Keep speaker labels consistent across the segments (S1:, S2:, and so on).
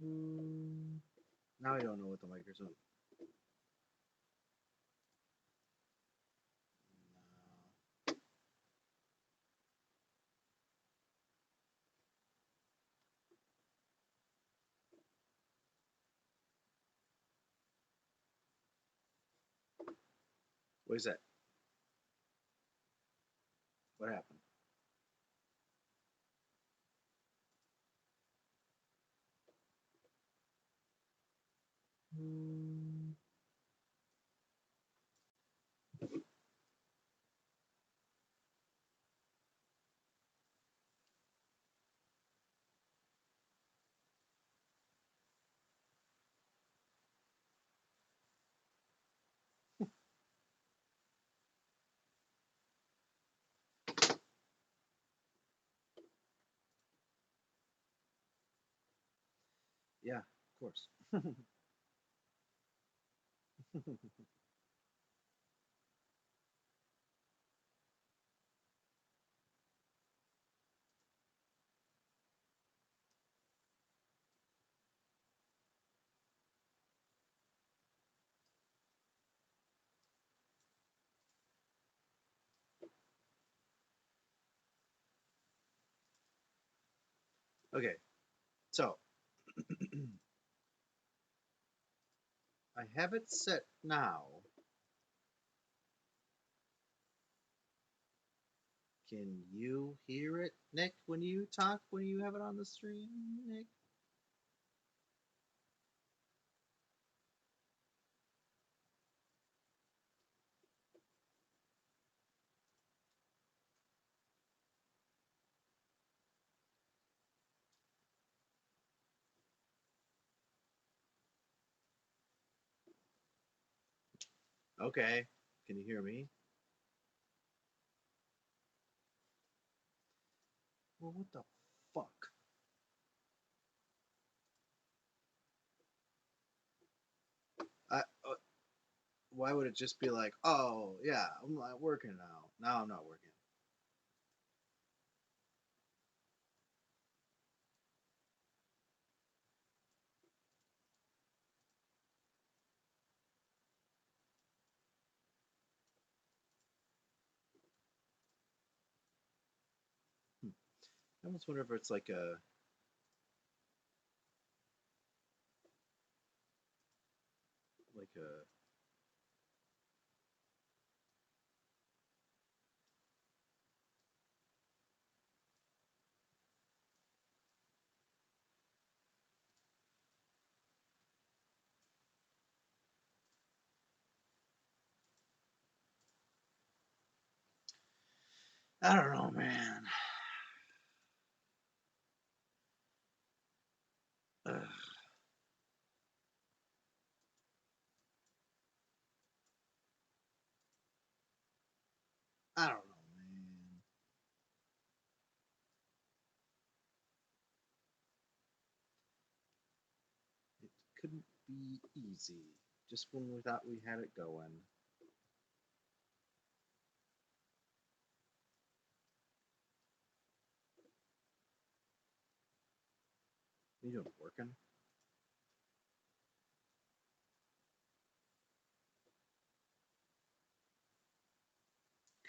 S1: Now I don't know what the Microsoft. What is that? What happened? Yeah, of course. Okay, so I have it set now. Can you hear it, Nick, when you talk, when you have it on the stream, Nick? Okay. Can you hear me? Well, what the fuck? I, why would it just be like, oh, yeah, I'm not working now. Now I'm not working. Hmm. I almost wonder if it's like a, I don't know, man. Ugh. I don't know, man. It couldn't be easy. Just when we thought we had it going. You doing working?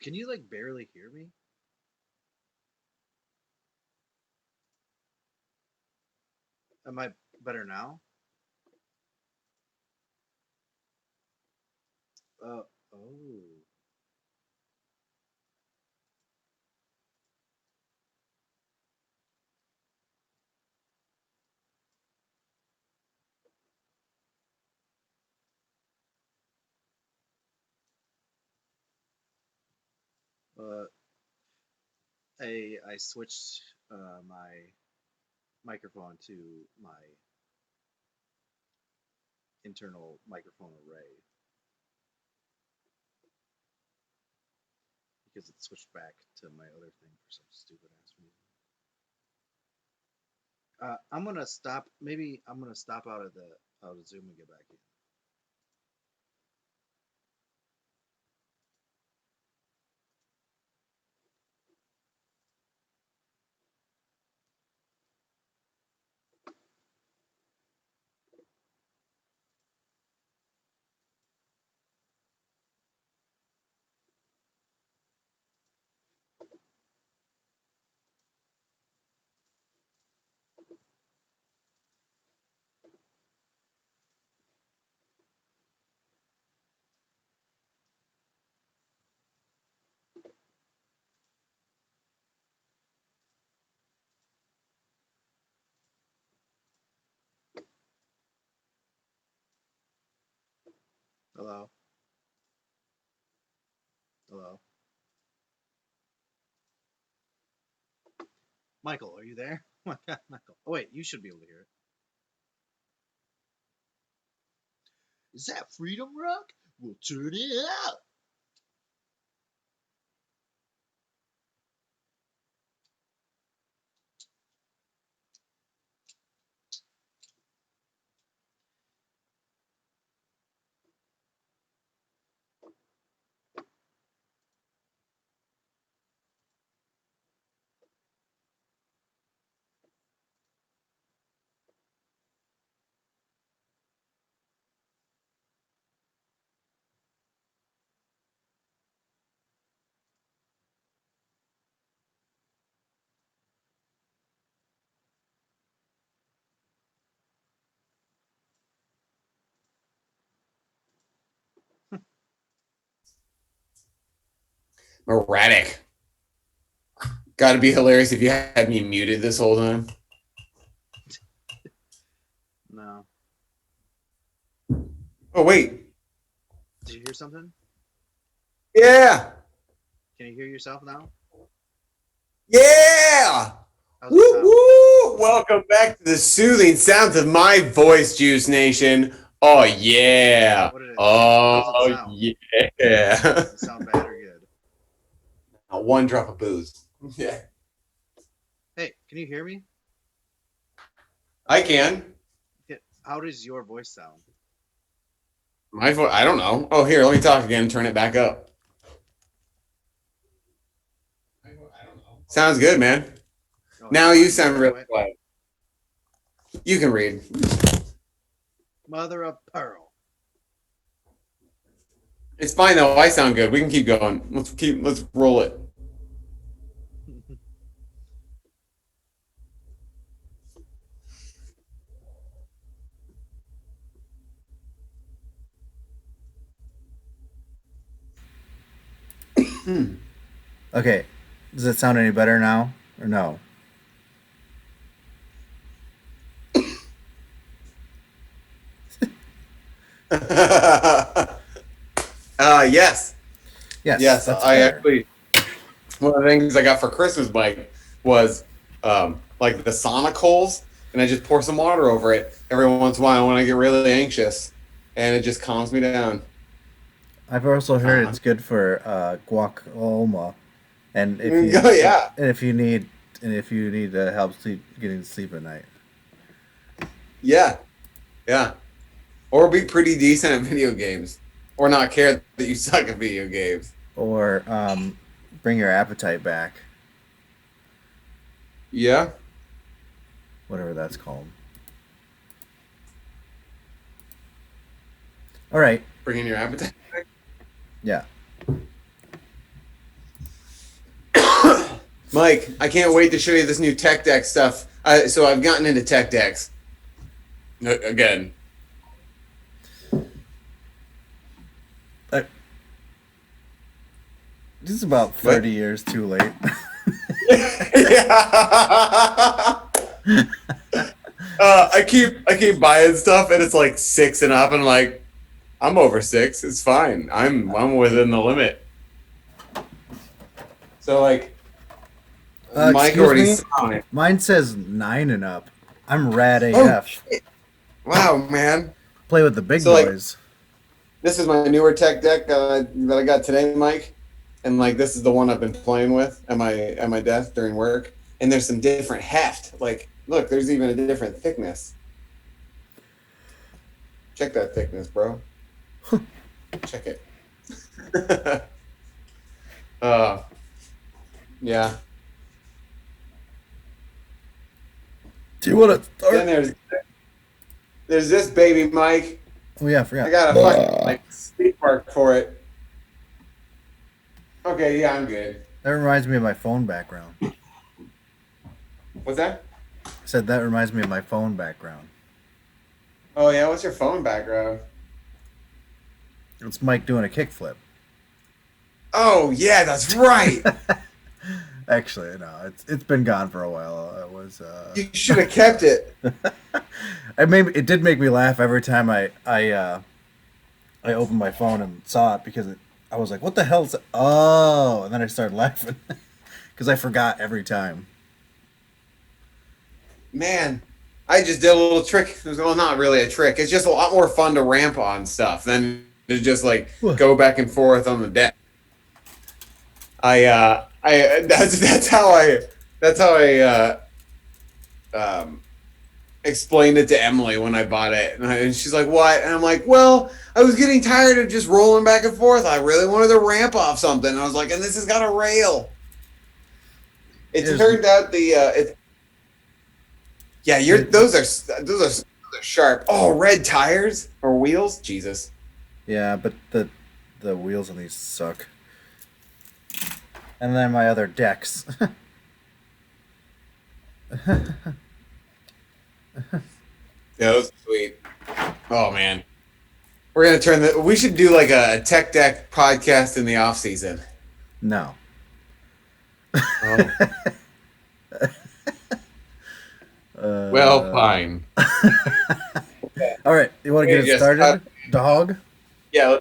S1: Can you like barely hear me? Am I better now? Oh. Uh, I switched my microphone to my internal microphone array because it switched back to my other thing for some stupid ass reason. I'm gonna stop. Maybe I'm gonna stop out of Zoom and get back in. Hello. Hello. Michael, are you there? Oh my God, Michael. Oh wait, you should be able to hear it. Is that Freedom Rock? We'll turn it up.
S2: Erratic. Got to be hilarious if you had me muted this whole time.
S1: No.
S2: Oh, wait.
S1: Did you hear something?
S2: Yeah.
S1: Can you hear yourself now?
S2: Yeah.
S1: How's
S2: Woo
S1: it sound?
S2: woo. Welcome back to the soothing sounds of my voice, Juice Nation. Oh, yeah.
S1: What did it? How's it
S2: Oh,
S1: sound?
S2: yeah.
S1: Does it sound bad or good?
S2: One drop of booze. Yeah.
S1: Hey, can you hear me?
S2: I can.
S1: How does your voice sound?
S2: My voice, I don't know. Oh, here, let me talk again. Turn it back up. Sounds good, man.
S1: Oh,
S2: Now you sound really
S1: quiet.
S2: quiet. You can read.
S1: Mother of pearl.
S2: It's fine though. I sound good. We can keep going. Let's roll it.
S1: Okay. Does it sound any better now or no?
S2: Yes.
S1: Yes.
S2: Yes.
S1: That's
S2: I
S1: better.
S2: actually one of the things I got for Christmas, Mike, was like the Sonic holes, and I just pour some water over it every once in a while when I get really anxious, and it just calms me down.
S1: I've also heard
S2: Uh,
S1: it's good for guacamole, and
S2: oh yeah,
S1: if you need help getting to sleep at night,
S2: yeah, yeah. Or be pretty decent at video games, or not care that you suck at video games.
S1: or bring your appetite back,
S2: Yeah.
S1: whatever that's called. All right.
S2: Bringing your appetite.
S1: Yeah.
S2: Mike, I can't wait to show you this new tech deck stuff. So I've gotten into tech decks again.
S1: Uh, this is about
S2: What?
S1: 30 years too late.
S2: Yeah. I keep buying stuff and it's like 6 and up, and I'm like, I'm over 6. It's fine. I'm within the limit. So like, Mike
S1: Excuse
S2: already
S1: me.
S2: saw it.
S1: Mine says 9 and up. I'm rad
S2: Oh
S1: AF.
S2: shit! Wow, man.
S1: Play with the big
S2: So like,
S1: boys.
S2: this is my newer tech deck that I got today, Mike, and like this is the one I've been playing with at my desk during work. And there's some different heft. Like, look, there's even a different thickness. Check that thickness, bro. Check it. Yeah.
S1: Do you want to
S2: Then
S1: start?
S2: there's this baby, Mike.
S1: Oh yeah, I
S2: I
S1: forgot.
S2: got a fucking like sleep mark for it. Okay, yeah, I'm good.
S1: That reminds me of my phone background.
S2: What's that?
S1: I said that reminds me of my phone background.
S2: Oh yeah, what's your phone background?
S1: It's Mike doing a kickflip.
S2: Oh yeah, that's right.
S1: Actually, no, it's been gone for a while. It was
S2: You should have kept it.
S1: it did make me laugh every time I
S3: I opened my phone and saw it because I was like, "What the hell is that?" Oh, and then I started laughing because I forgot every time.
S2: Man, I just did a little trick. Well, not really a trick. It's just a lot more fun to ramp on stuff than to just like
S3: What?
S2: go back and forth on the deck. That's how I explained it to Emily when I bought it, and she's like, "What?" And I'm like, "Well, I was getting tired of just rolling back and forth. I really wanted to ramp off something." And I was like, "And this has got a rail." It
S3: Here's-
S2: turned out yeah, those are sharp. Oh, red tires or wheels? Jesus.
S3: Yeah, but the wheels on these suck. And then my other decks.
S2: Yeah, those are sweet. Oh man. We're gonna we should do like a tech deck podcast in the off season.
S3: No.
S2: Oh. Well, fine.
S3: All right, you want to get it started, dog?
S2: Yeah,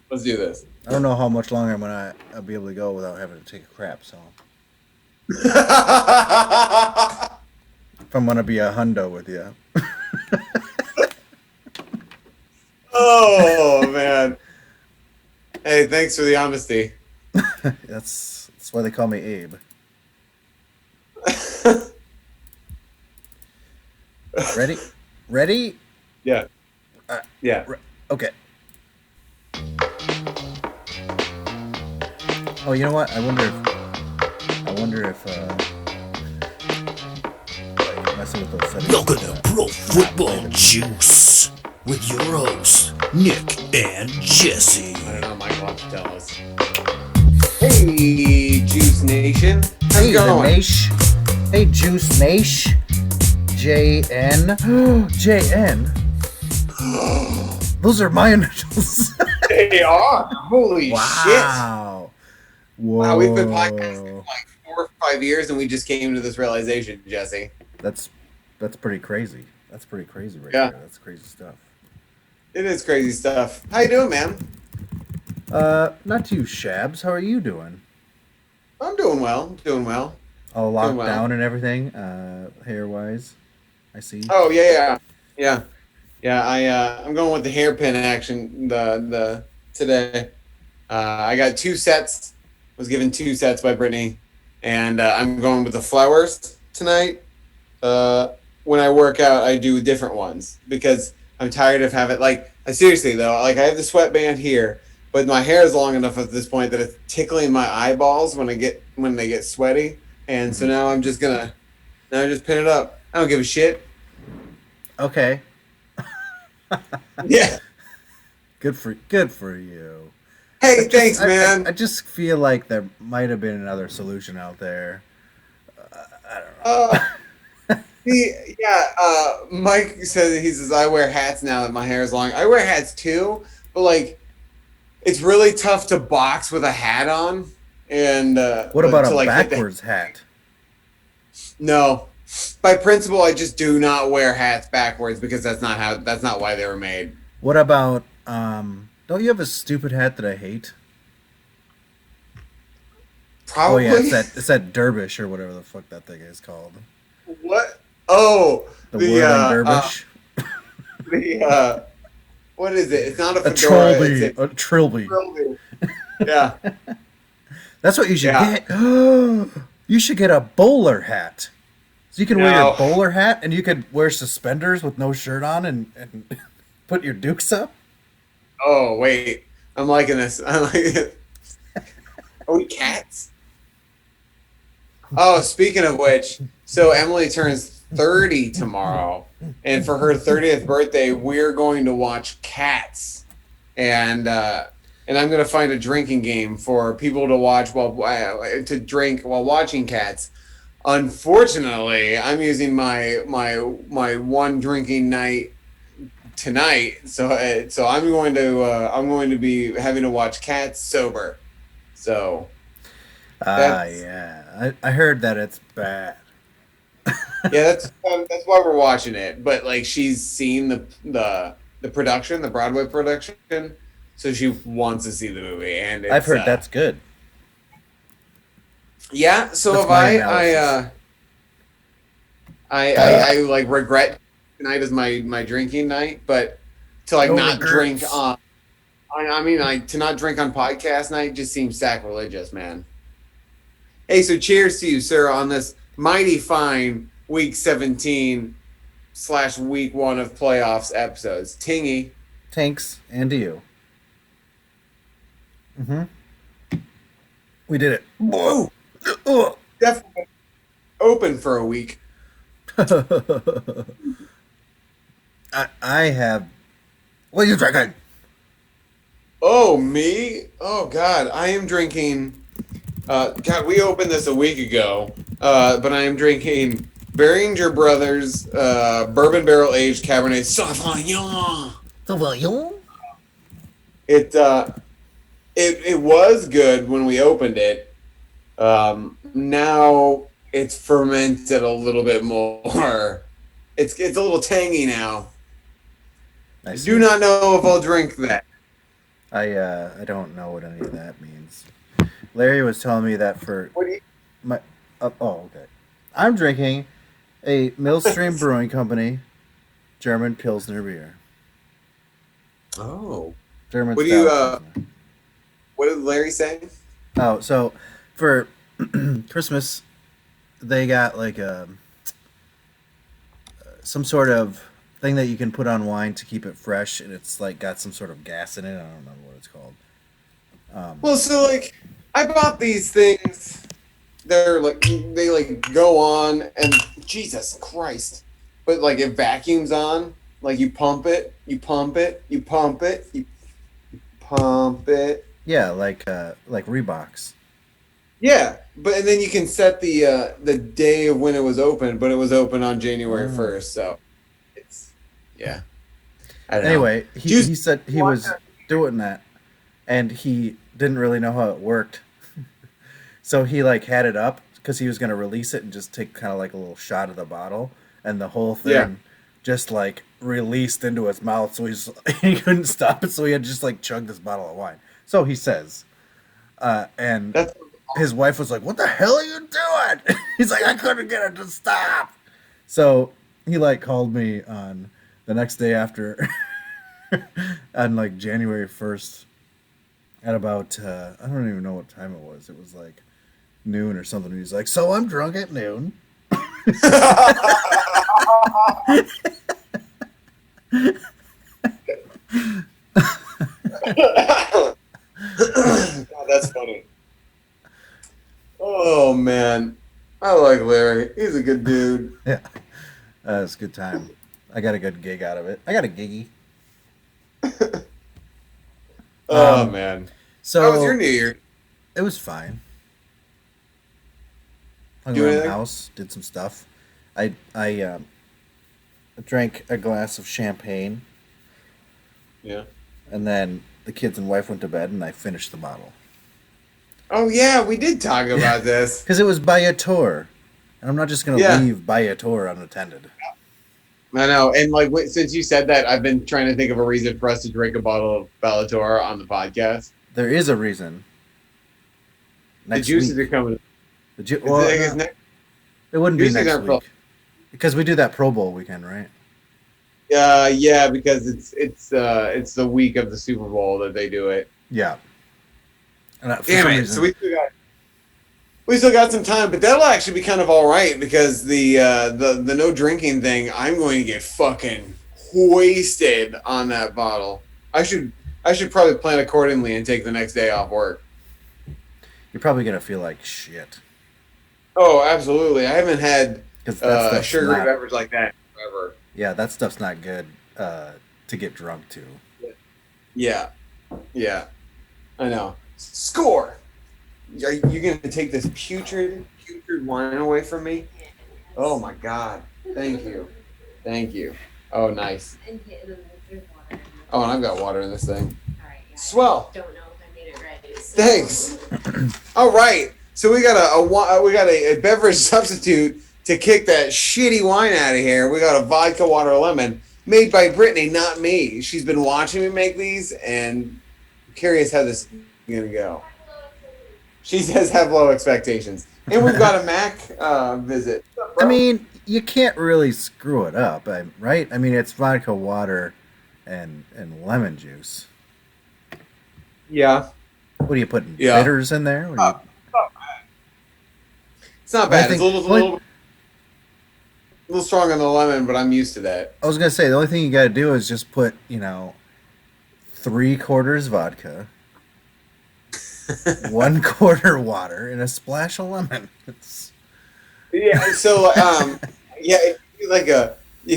S2: let's do this.
S3: I don't know how much longer I'll be able to go without having to take a crap. So if I'm gonna be a hundo with you,
S2: Oh man. Hey, thanks for the honesty.
S3: that's why they call me Abe. Ready? Ready?
S2: Yeah. Yeah.
S3: Okay. Oh, you know what? I wonder if like messing with those settings.
S4: Welcome to Pro Football Juice with your hosts, Nick and Jesse.
S2: I don't know, Michael will have to tell us. Hey, Juice Nation. How's
S3: Hey,
S2: it
S3: the
S2: going?
S3: Nash. Hey, Juice Nash. JN. JN. Those are my initials.
S2: They are. Holy shit.
S3: Wow. Whoa.
S2: Wow, we've been podcasting like 4 or 5 years and we just came to this realization, Jesse.
S3: That's pretty crazy. That's pretty crazy right
S2: Yeah.
S3: there. That's crazy stuff.
S2: It is crazy stuff. How you doing, man?
S3: Not too shabs. How are you doing?
S2: I'm doing well. Doing well.
S3: All locked
S2: Doing well.
S3: down and everything, hair wise. I see.
S2: Oh yeah. I'm going with the hairpin action today. I got 2 sets. Was given 2 sets by Brittany, and I'm going with the flowers tonight. When I work out, I do different ones because I'm tired of having seriously though. Like I have the sweatband here, but my hair is long enough at this point that it's tickling my eyeballs when they get sweaty, and so now I'm just pin it up. I don't give a shit.
S3: Okay.
S2: Yeah.
S3: Good for you.
S2: Hey, thanks, man.
S3: I just feel like there might have been another solution out there. I don't know.
S2: Mike says I wear hats now that my hair is long. I wear hats too, but like, it's really tough to box with a hat on. And
S3: What about
S2: to,
S3: a
S2: like, hit
S3: backwards hat?
S2: No, by principle, I just do not wear hats backwards because that's not why they were made.
S3: What about don't you have a stupid hat that I hate?
S2: Probably.
S3: Oh yeah, it's that dervish or whatever the fuck that thing is called.
S2: What? Oh,
S3: The whirling dervish.
S2: What is it? It's not a
S3: A
S2: fedora.
S3: trilby.
S2: It's
S3: A trilby.
S2: trilby. Yeah.
S3: That's what you should
S2: Yeah.
S3: get. You should get a bowler hat. So you can wear
S2: No.
S3: your bowler hat and you could wear suspenders with no shirt on and put your dukes up.
S2: Oh wait, I'm liking this. I like it. Are we cats? Oh, speaking of which, so Emily turns 30 tomorrow, and for her 30th birthday, we're going to watch Cats, and I'm going to find a drinking game for people to watch to drink while watching Cats. Unfortunately, I'm using my one drinking night tonight, so I'm going to be having to watch Cats sober. So
S3: Yeah. I heard that it's bad.
S2: yeah, that's why we're watching it. But like, she's seen the production, the Broadway production, so she wants to see the movie, and it's,
S3: I've heard that's good.
S2: yeah. So
S3: That's
S2: if
S3: my
S2: I like regret tonight is my drinking night, but to like
S3: No
S2: not
S3: regrets.
S2: drink on. I mean, like to not drink on podcast night just seems sacrilegious, man. Hey, so cheers to you, sir, on this mighty fine week 17/week 1 of playoffs episodes. Tingy.
S3: Thanks, and to you. We did it.
S2: Whoa,
S3: Oh.
S2: definitely open for a week.
S3: I have. What are you drinking?
S2: Oh, me? Oh, God. I am drinking. God, we opened this a week ago, but I am drinking Beringer Brothers Bourbon Barrel Aged Cabernet Sauvignon. It was good when we opened it. Now it's fermented a little bit more. It's a little tangy now.
S3: I
S2: Do not know if I'll drink that.
S3: I don't know what any of that means. Larry was telling me that for
S2: What do you?
S3: my. Okay. I'm drinking a Millstream Brewing Company German Pilsner beer.
S2: Oh.
S3: German.
S2: What do you,
S3: style Pilsner.
S2: What did Larry say?
S3: Oh, so for Christmas, they got like some sort of thing that you can put on wine to keep it fresh, and it's like got some sort of gas in it. I don't remember what it's called.
S2: Well, so like I bought these things. They're like they like go on and Jesus Christ, but like it vacuums on. Like you pump it, you pump it, you pump it, you pump it.
S3: Yeah, like Reeboks.
S2: Yeah, but and then you can set the day of when it was open, but it was open on January 1st, so it's yeah. I don't know.
S3: Anyway,
S2: Juice-
S3: he said he was doing that, and he didn't really know how it worked. So he like had it up because he was gonna release it and just take kind of like a little shot of the bottle, and the whole thing
S2: Yeah.
S3: just like released into his mouth. So he couldn't stop it. So he had to just like chug this bottle of wine. So he says, and
S2: That's
S3: his wife was like, "What the hell are you doing?" He's like, "I couldn't get it to stop." So he like called me on the next day after, on like January 1st, at about I don't even know what time it was. It was like noon or something. He's like, "So I'm drunk at noon."
S2: God, that's funny. Oh man, I like Larry. He's a good dude.
S3: Yeah, it's a good time. I got a good gig out of it. I got a giggy.
S2: Oh man,
S3: So
S2: how was your New Year?
S3: it was fine. Hung
S2: Do
S3: around the
S2: anything?
S3: house, did some stuff. I drank a glass of champagne,
S2: Yeah.
S3: and then the kids and wife went to bed, and I finished the bottle
S2: Oh yeah, we did talk about this.
S3: because it was Bayator, and I'm not just gonna
S2: Yeah.
S3: leave Bayator unattended.
S2: I know, and like since you said that, I've been trying to think of a reason for us to drink a bottle of Bellator on the podcast.
S3: There is a reason. Next
S2: the juices
S3: week.
S2: are coming.
S3: Well,
S2: It's
S3: no,
S2: next-
S3: it wouldn't be
S2: juices
S3: next
S2: aren't pro-
S3: week because we do that Pro Bowl weekend, right?
S2: yeah, because it's the week of the Super Bowl that they do it.
S3: Yeah. And for
S2: Damn
S3: some
S2: it!
S3: reason-
S2: So we still got some time, but that'll actually be kind of all right because the no drinking thing, I'm going to get fucking wasted on that bottle. I should probably plan accordingly and take the next day off work.
S3: you're probably gonna feel like shit
S2: Oh, absolutely! I haven't had
S3: because that stuff's
S2: sugary
S3: not-
S2: beverage like that forever.
S3: Yeah, that stuff's not good to get drunk to.
S2: Yeah, I know. Score. Are you going to take this putrid wine away from me? Oh my God! Thank you. Oh, nice.
S5: And there's water.
S2: Oh, and I've got water in this thing.
S5: All right, yeah,
S2: Swell.
S5: I don't know if I made it right. So.
S2: Thanks. All right. So we got a beverage substitute to kick that shitty wine out of here. We got a vodka water lemon made by Brittany, not me. She's been watching me make these, and curious how this is gonna go. She says have low expectations, and we've got a Mac visit.
S3: I mean, you can't really screw it up, right? I mean, it's vodka, water, and lemon juice.
S2: Yeah,
S3: What are you putting?
S2: Yeah.
S3: Bitters in there? What are
S2: it's not
S3: I
S2: bad.
S3: think-
S2: It's a little strong on the lemon, but I'm used to that.
S3: I was gonna say the only thing you got to do is just put 3/4 vodka, 1/4 water, and a splash of lemon.
S2: Yeah. So yeah,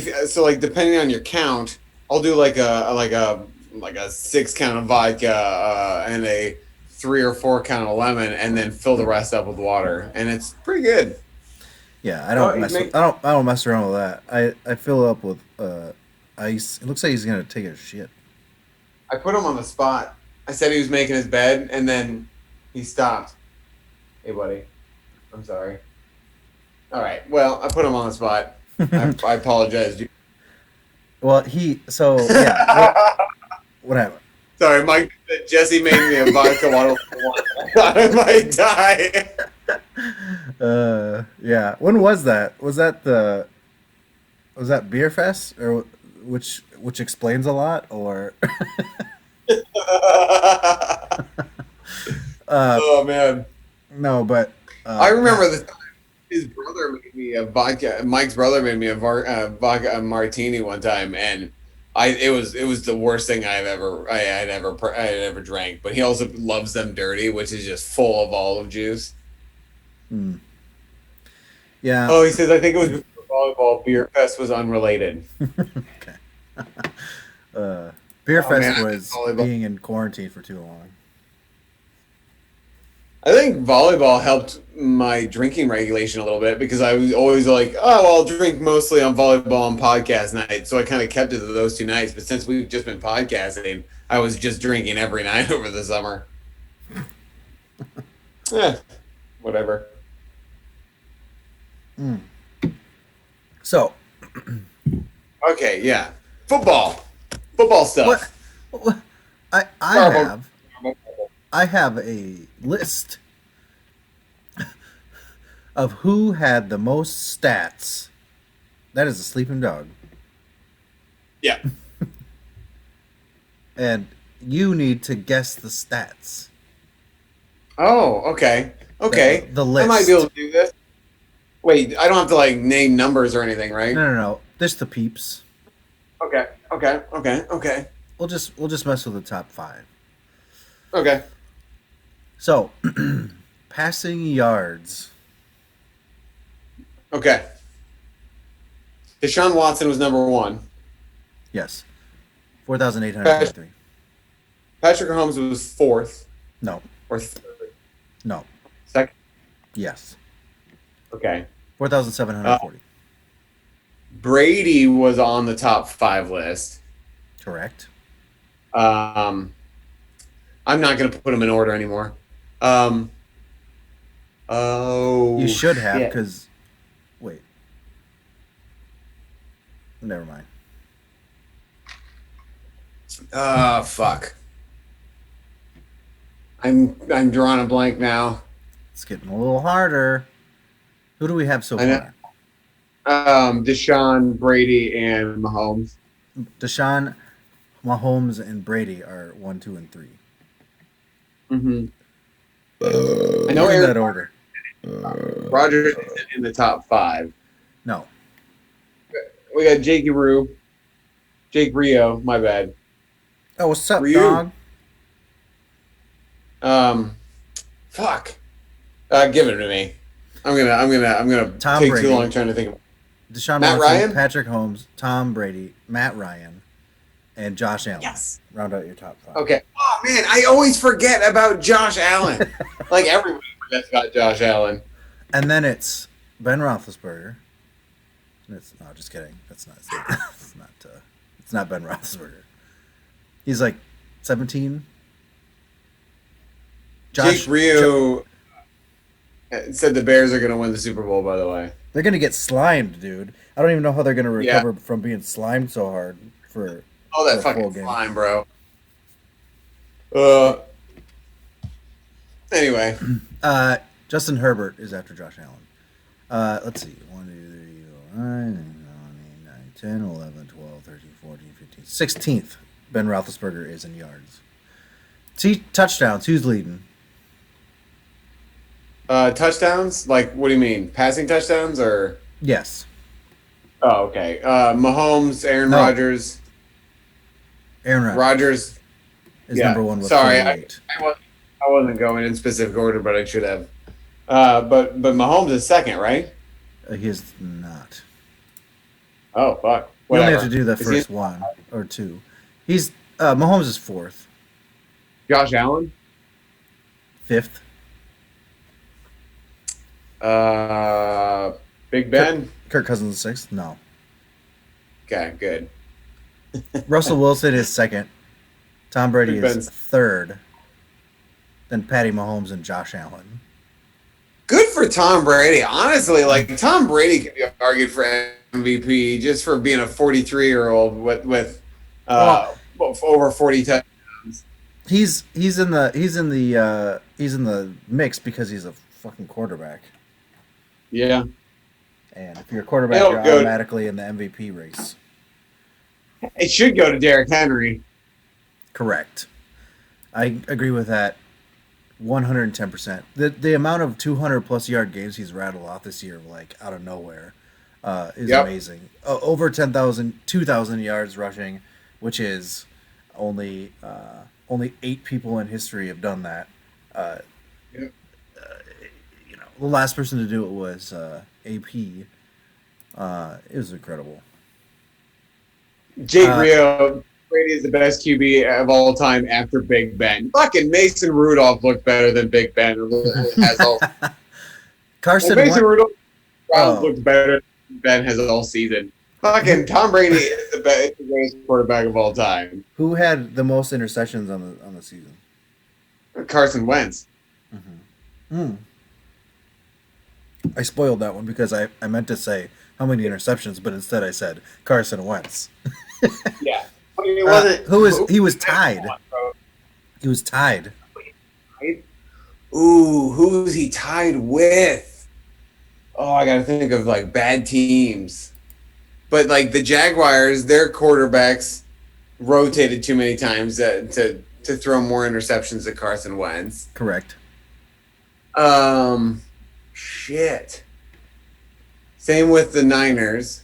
S2: depending on your count, I'll do like a 6 count of vodka and a 3 or 4 count of lemon, and then fill the rest up with water, and it's pretty good.
S3: Yeah, I
S2: Oh,
S3: don't
S2: you
S3: mess.
S2: make-
S3: I don't mess around with that. I fill it up with ice. It looks like he's gonna take a shit.
S2: I put him on the spot. I said he was making his bed, and then he stopped. Hey, buddy. I'm sorry. All right. Well, I put him on the spot. I apologize. dude.
S3: Well, yeah. What happened?
S2: Sorry, Mike. Jesse made me a vodka water. I thought I might die.
S3: Yeah. When was that? Was that Beer Fest, or which explains a lot, or
S2: Oh man,
S3: no? But
S2: I remember the time his brother made me a vodka. Mike's brother made me a vodka martini one time, and it was the worst thing I had ever drank. But he also loves them dirty, which is just full of olive juice.
S3: Yeah.
S2: Oh, he says I think it was before volleyball. Beer Fest was unrelated.
S3: Beer
S2: Oh,
S3: Fest
S2: man, I
S3: was
S2: miss volleyball.
S3: being in quarantine for too long.
S2: I think volleyball helped my drinking regulation a little bit because I was always like, oh, well, I'll drink mostly on volleyball and podcast night. So I kind of kept it to those 2 nights. But since we've just been podcasting, I was just drinking every night over the summer. Whatever.
S3: So,
S2: Okay, yeah. Football stuff.
S3: what I
S2: Marble.
S3: have a list of who had the most stats. That is a sleeping dog,
S2: Yeah.
S3: and you need to guess the stats.
S2: Oh, okay. Okay.
S3: The
S2: I might
S3: list.
S2: be able to do this. Wait, I don't have to like name numbers or anything, right?
S3: No. Just the peeps.
S2: Okay.
S3: We'll just mess with the top 5.
S2: Okay.
S3: So, passing yards.
S2: Okay. Deshaun Watson was number 1.
S3: Yes, 4,823.
S2: Patrick Mahomes was 4th
S3: No,
S2: or 3rd.
S3: no.
S2: 2nd.
S3: Yes,
S2: Okay.
S3: 4,740.
S2: Brady was on the top 5 list.
S3: Correct.
S2: I'm not going to put him in order anymore. Oh,
S3: You should have,
S2: shit.
S3: because wait. Never mind.
S2: Fuck. I'm drawing a blank now.
S3: It's getting a little harder. Who do we have so
S2: I know.
S3: far?
S2: Deshaun, Brady, and Mahomes.
S3: Deshaun, Mahomes, and Brady are 1, 2, and 3.
S2: Mm-hmm. I know
S3: In that
S2: Aaron
S3: order.
S2: Rodgers is in the top 5.
S3: No.
S2: We got Jake Rio. My bad.
S3: Oh, what's up,
S2: Ryu.
S3: dog?
S2: Fuck. Give it to me. I'm gonna
S3: Tom
S2: take
S3: Brady.
S2: too long trying to think of.
S3: Deshaun
S2: Matt
S3: Watson,
S2: Ryan?
S3: Patrick Holmes, Tom Brady, Matt Ryan, and Josh Allen.
S2: Yes.
S3: Round out your top 5.
S2: Okay. Oh man, I always forget about Josh Allen. Like everybody forgets about Josh Allen.
S3: And then it's Ben Roethlisberger. No, just kidding. That's not. It's not Ben Roethlisberger. He's like 17.
S2: Jake Rio said the Bears are going to win the Super Bowl. By the way,
S3: They're gonna get slimed, dude. I don't even know how they're gonna
S2: Yeah.
S3: recover from being slimed so hard for.
S2: oh that
S3: For a full
S2: fucking
S3: game.
S2: slime, bro. Uh. Anyway,
S3: Justin Herbert is after Josh Allen. Let's see. 1, 2, 3, 4, 5, 9, 10, 11, 12, 13, 14, 15. 16th, Ben Roethlisberger is in yards. Touchdowns. Who's leading?
S2: touchdowns. Like, what do you mean? Passing touchdowns or?
S3: Yes.
S2: Oh, okay. Mahomes, Aaron
S3: No.
S2: Rodgers.
S3: Aaron Rodgers
S2: Rodgers.
S3: is
S2: yeah.
S3: number one with
S2: Sorry,
S3: 48.
S2: I wasn't going in specific order, but I should have. But Mahomes is second, right?
S3: He is not.
S2: Oh fuck.
S3: You only
S2: Whatever.
S3: have to do the
S2: Is
S3: first one or two. He's Mahomes is fourth.
S2: Josh Allen.
S3: Fifth.
S2: Big Ben.
S3: Kirk Cousins is sixth. No.
S2: Okay, good.
S3: Russell Wilson is second. Tom Brady
S2: Big
S3: is
S2: Ben's-
S3: third. Then Patty Mahomes and Josh Allen.
S2: Good for Tom Brady. Honestly, like Tom Brady could be argued for MVP just for being a 43-year-old with over 40 touchdowns.
S3: He's in the mix because he's a fucking quarterback.
S2: Yeah.
S3: And if you're a quarterback,
S2: It'll
S3: you're
S2: go-
S3: automatically in the MVP race.
S2: It should go to Derrick Henry.
S3: Correct. I agree with that 110%. The amount of 200 plus yard games he's rattled off this year, like out of nowhere, is
S2: Yep.
S3: amazing. Over 2,000 yards rushing, which is only 8 people in history have done that.
S2: Yep.
S3: The last person to do it was AP. It was incredible.
S2: Jake Rio, Brady is the best QB of all time after Big Ben. Fucking Mason Rudolph looked better than Big Ben. Has all,
S3: Carson
S2: Mason
S3: Wentz,
S2: Rudolph
S3: Oh.
S2: looked better than Ben has all season. Fucking Tom Brady is the greatest quarterback of all time.
S3: who had the most interceptions on the season?
S2: Carson Wentz.
S3: I spoiled that one because I meant to say how many interceptions, but instead I said Carson Wentz.
S2: Yeah. I mean, it wasn't.
S3: He was tied. He was tied.
S2: Ooh, who's he tied with? Oh, I gotta think of like bad teams. But like the Jaguars, their quarterbacks rotated too many times to throw more interceptions at Carson Wentz.
S3: Correct.
S2: Shit. Same with the Niners.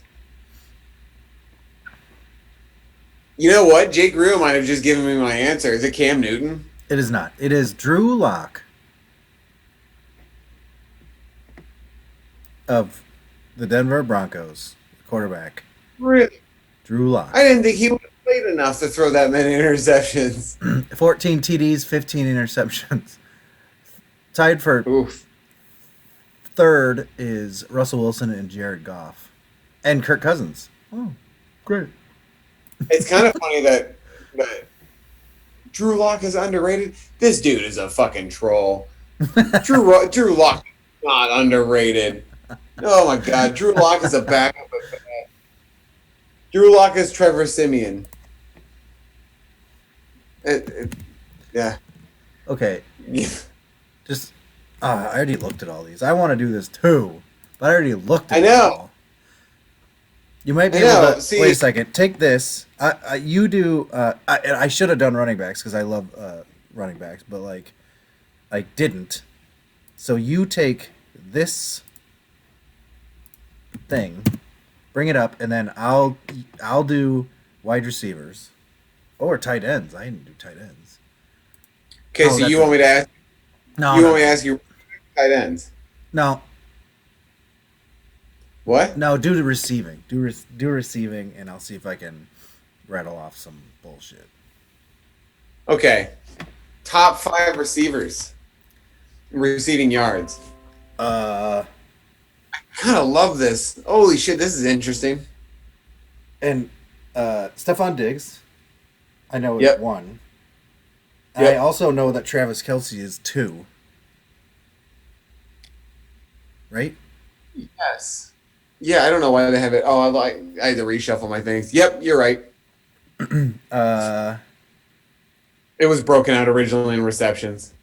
S2: You know what? Jake Reel might have just given me my answer. Is it Cam Newton?
S3: It is not. It is Drew Lock of the Denver Broncos, quarterback.
S2: Really?
S3: Drew Lock.
S2: I didn't think he would have played enough to throw that many interceptions.
S3: 14 TDs, 15 interceptions. Tied for
S2: Oof.
S3: third is Russell Wilson and Jared Goff. And Kirk Cousins. Oh, great.
S2: It's kind of funny that Drew Lock is underrated. This dude is a fucking troll. Drew Lock is not underrated. Oh my god, Drew Lock is a backup. Drew Lock is Trevor Simeon. Yeah.
S3: Okay. Just, I already looked at all these. I want to do this too, but I already looked at
S2: I
S3: it
S2: know.
S3: all. You might be
S2: I
S3: able
S2: know.
S3: to
S2: See-
S3: wait a second. Take this. You do. I should have done running backs because I love running backs, but like, I didn't. So you take this thing, bring it up, and then I'll do wide receivers or tight ends. I didn't do tight ends.
S2: Okay,
S3: Oh,
S2: so
S3: that's
S2: you want me to ask?
S3: No,
S2: You
S3: no,
S2: want me to ask you tight ends?
S3: no,
S2: What?
S3: no. Do the receiving. Do receiving, and I'll see if I can rattle off some bullshit.
S2: Okay. Top 5 receivers. Receiving yards.
S3: Uh.
S2: Kind of love this. Holy shit, this is interesting.
S3: And Stephon Diggs, I know is
S2: Yep.
S3: 1.
S2: Yep.
S3: I also know that Travis Kelce is 2. Right?
S2: Yes. Yeah, I don't know why they have it. Oh, I had to reshuffle my things. Yep, you're right. It was broken out originally in receptions.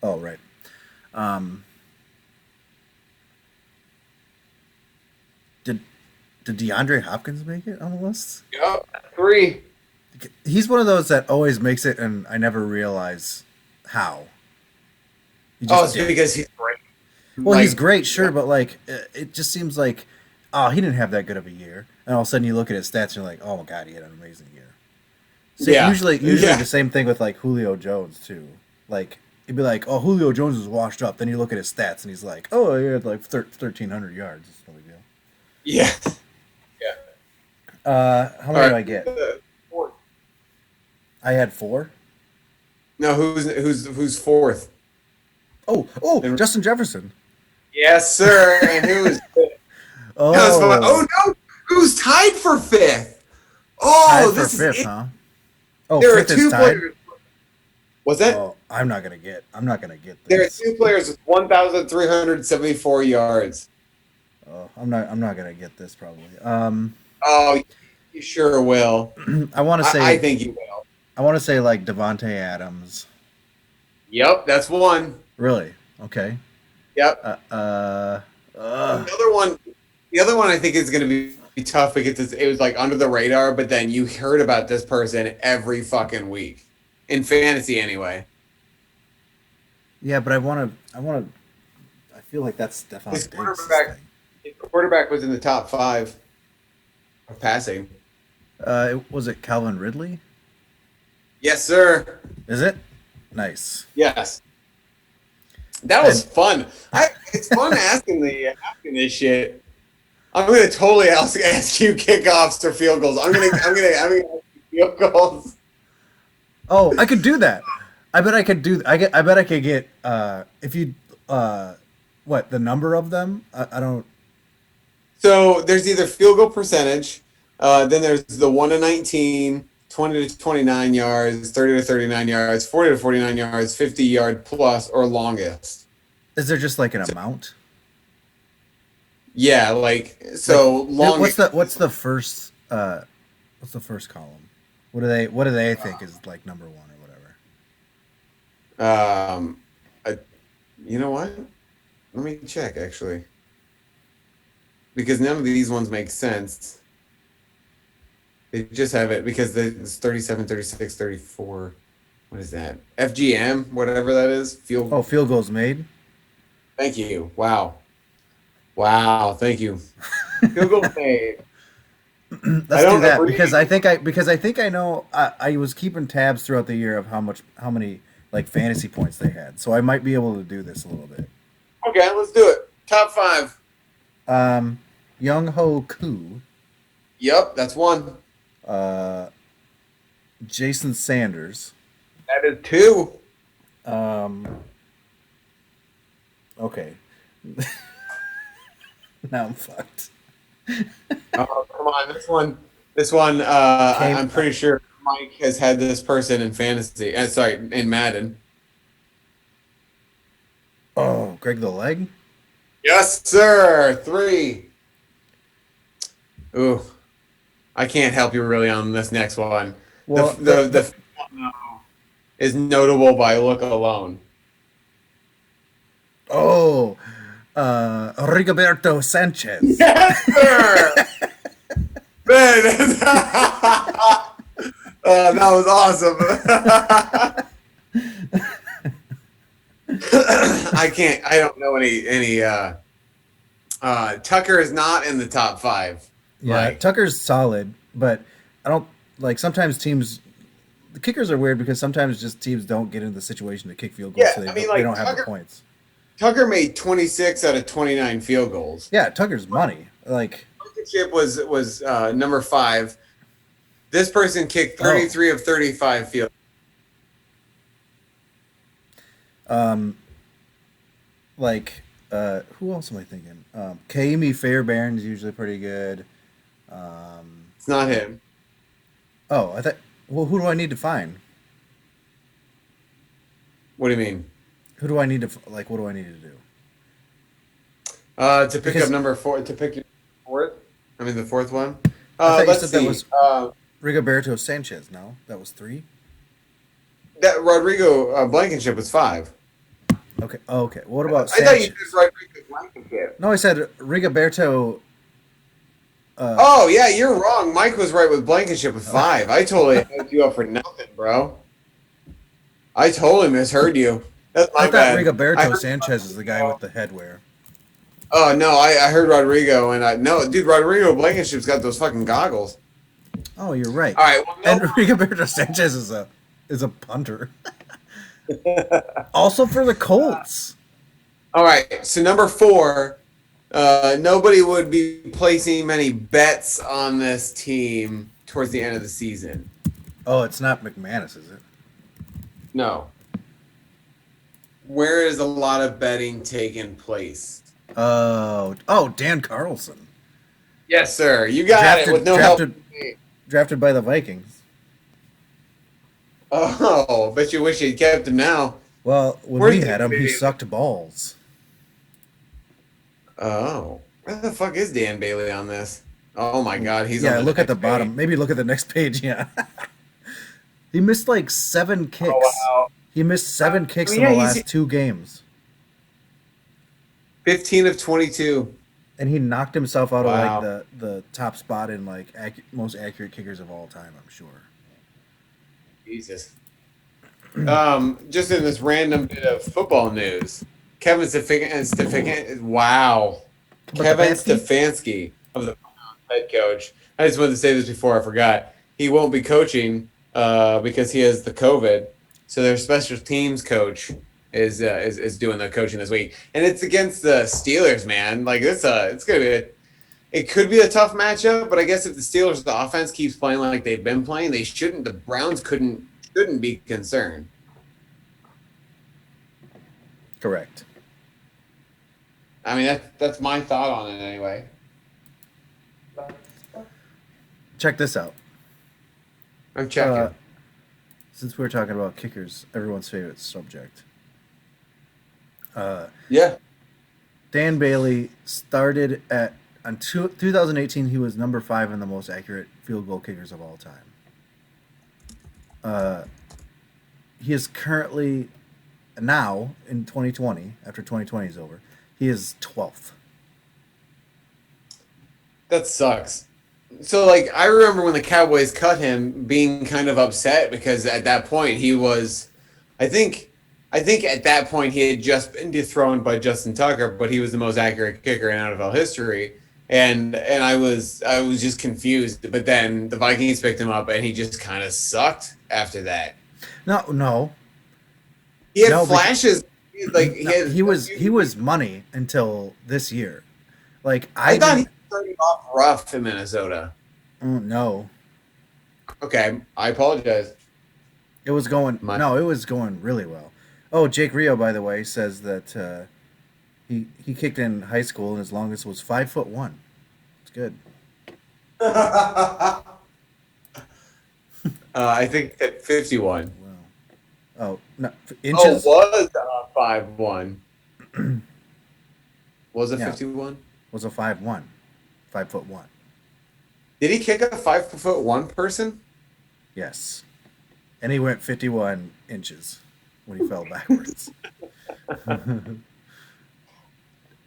S3: Oh, right. Um, did DeAndre Hopkins make it on the list?
S2: Yep, 3.
S3: He's one of those that always makes it, and I never realize how. He
S2: Oh,
S3: just
S2: it's
S3: did.
S2: because he's great.
S3: Well, he's
S2: Like,
S3: great, sure, but like it just seems like, oh, he didn't have that good of a year, and all of a sudden you look at his stats and you're like, oh my god, he had an amazing year. So
S2: Yeah.
S3: usually
S2: Yeah.
S3: the same thing with like Julio Jones too. Like it'd be like, oh, Julio Jones is washed up. Then you look at his stats and he's like, oh, he had like 1,300 yards. It's no big deal.
S2: Yeah.
S3: How many do I get?
S2: 4.
S3: I had 4.
S2: No, who's 4th?
S3: Oh, Justin Jefferson.
S2: Yes, sir. And who's 5th?
S3: Oh,
S2: That was fun. Oh no, who's tied for 5th? Oh,
S3: tied for
S2: this
S3: fifth,
S2: is
S3: huh? Oh,
S2: there are
S3: fifth is
S2: 2
S3: tied.
S2: players. Was that?
S3: Oh, I'm not gonna get
S2: There are
S3: this.
S2: 2 players with 1,374 yards.
S3: Oh, I'm not gonna get this probably.
S2: Oh, you sure will.
S3: I want to say
S2: I think you will.
S3: I want to say like Devonte Adams.
S2: Yep, that's one.
S3: Really? Okay.
S2: Yep. The other one I think is going to be tough because it was like under the radar, but then you heard about this person every fucking week in fantasy anyway.
S3: Yeah, but I feel like that's Stephon
S2: His
S3: Diggs'
S2: quarterback-
S3: thing.
S2: His quarterback was in the top 5 of passing.
S3: Was it Calvin Ridley?
S2: Yes, sir.
S3: Is it? Nice.
S2: Yes. That was fun. It's fun asking this shit. I'm gonna totally ask you kickoffs or field goals. I'm gonna ask you field goals.
S3: Oh, I could do that. I bet I could do. I bet I could get. If you, what the number of them? I don't.
S2: So there's either field goal percentage, then there's the 1 to 19, 20 to 29 yards, 30 to 39 yards, 40 to 49 yards, 50 yard plus or longest.
S3: Is there just like an amount?
S2: Yeah, like so long.
S3: What's the first? What's the first column? What do they think is like number 1 or whatever?
S2: You know what? Let me check actually, because none of these ones make sense. They just have it because it's 37, 36, 34. What is that? FGM, whatever that is. Field.
S3: Oh, field goals made.
S2: Thank you. Wow. Thank you. Field goal made.
S3: Let's do that because I think I know. I was keeping tabs throughout the year of how many like fantasy points they had, so I might be able to do this a little bit.
S2: Okay, let's do it. Top 5.
S3: Young Ho Koo,
S2: Yep, that's 1.
S3: Jason Sanders.
S2: That is 2.
S3: Okay. Now I'm fucked.
S2: Oh, come on, this one. I'm pretty sure Mike has had this person in fantasy. In Madden.
S3: Oh, Greg the Leg.
S2: Yes, sir. 3. Ooh, I can't help you really on this next one.
S3: Well,
S2: the is notable by look alone.
S3: Oh, Rigoberto Sanchez.
S2: Yes, sir. Man, that was awesome. I don't know any. Tucker is not in the top 5.
S3: Yeah,
S2: Right.
S3: Tucker's solid, but I don't like sometimes teams. The kickers are weird because sometimes just teams don't get into the situation to kick field goals,
S2: Yeah,
S3: so
S2: I mean,
S3: they
S2: like,
S3: don't have the
S2: Tucker-
S3: points.
S2: Tucker made 26 out of 29 field goals.
S3: Yeah, Tucker's money. Like,
S2: Championship was number 5. This person kicked 33 of 35 field.
S3: who else am I thinking? Kaimi Fairbairn's usually pretty good.
S2: It's not him.
S3: Oh, I thought. Well, who do I need to find?
S2: What do you mean?
S3: Who do I need to What do I need to do?
S2: To pick
S3: Because-
S2: up number 4. To pick your 4th. I mean the 4th one.
S3: I thought you
S2: Let's
S3: said that
S2: see.
S3: was Rigoberto Sanchez. No, that was 3.
S2: that Rodrigo Blankenship was 5.
S3: Okay. Okay. What about
S2: I thought you
S3: Sanchez?
S2: said Rodrigo Blankenship.
S3: No, I said Rigoberto.
S2: Oh yeah, you're wrong. Mike was right with Blankenship with 5. I totally had you up for nothing, bro. I totally misheard you. That's my
S3: I thought
S2: bad.
S3: Rigoberto
S2: I heard-
S3: Sanchez is the guy with the headwear.
S2: Oh no, I heard Rodrigo, and no, dude, Rodrigo Blankenship's got those fucking goggles.
S3: Oh, you're right.
S2: All right, well,
S3: And
S2: no,
S3: Rigoberto Sanchez is a punter. Also for the Colts.
S2: all right. So number 4, nobody would be placing many bets on this team towards the end of the season.
S3: Oh, it's not McManus, is it?
S2: No. Where is a lot of betting taking place?
S3: Oh, Dan Carlson.
S2: Yes, sir. You got it with no help.
S3: Drafted by the Vikings.
S2: Oh, bet you wish you'd kept him now.
S3: Well, when
S2: Where's
S3: we
S2: the
S3: had him, he
S2: video?
S3: sucked balls.
S2: Oh, where the fuck is Dan Bailey on this? Oh my God, he's
S3: Yeah,
S2: on
S3: look at the
S2: next
S3: bottom.
S2: page.
S3: Maybe look at the next page. Yeah. He missed like 7 kicks.
S2: Oh wow,
S3: He missed 7 kicks
S2: yeah,
S3: in the
S2: he's-
S3: last 2 games.
S2: 15 of 22.
S3: And he knocked himself out
S2: Wow.
S3: of like the top spot in like most accurate kickers of all time, I'm sure.
S2: Jesus. Just in this random bit of football news, Kevin Stefanski. Wow, Kevin Stefanski of the head coach. I just wanted to say this before I forgot. He won't be coaching because he has the COVID. So their special teams coach is doing the coaching this week, and it's against the Steelers. Man, like it's gonna be. It could be a tough matchup, but I guess if the Steelers, the offense keeps playing like they've been playing, they shouldn't. The Browns shouldn't be concerned.
S3: Correct.
S2: I mean, that's my thought on it anyway.
S3: Check this out.
S2: I'm checking.
S3: Since we were talking about kickers, everyone's favorite subject.
S2: Yeah.
S3: Dan Bailey started on 2018. He was number 5 in the most accurate field goal kickers of all time. He is currently now in 2020. After 2020 is over, he is 12th.
S2: That sucks. So, like, I remember when the Cowboys cut him, being kind of upset because at that point he was, I think at that point he had just been dethroned by Justin Tucker, but he was the most accurate kicker in NFL history, and I was just confused. But then the Vikings picked him up, and he just kind of sucked after that.
S3: No.
S2: He had
S3: No,
S2: flashes, like
S3: He was money until this year. Like
S2: I thought he
S3: didn't-
S2: started off rough in Minnesota.
S3: no.
S2: Okay, I apologize.
S3: It was going
S2: My-
S3: no, it was going really well. Oh, Jake Rio, by the way, says that he kicked in high school and his longest was 5'1". It's good.
S2: I think at 51.
S3: Wow. Oh, no, inches.
S2: Was 5'1". Was it
S3: Yeah.
S2: 51?
S3: Was a 5'1", 5'1".
S2: Did he kick a 5'1" person?
S3: Yes, and he went 51 inches when he fell backwards.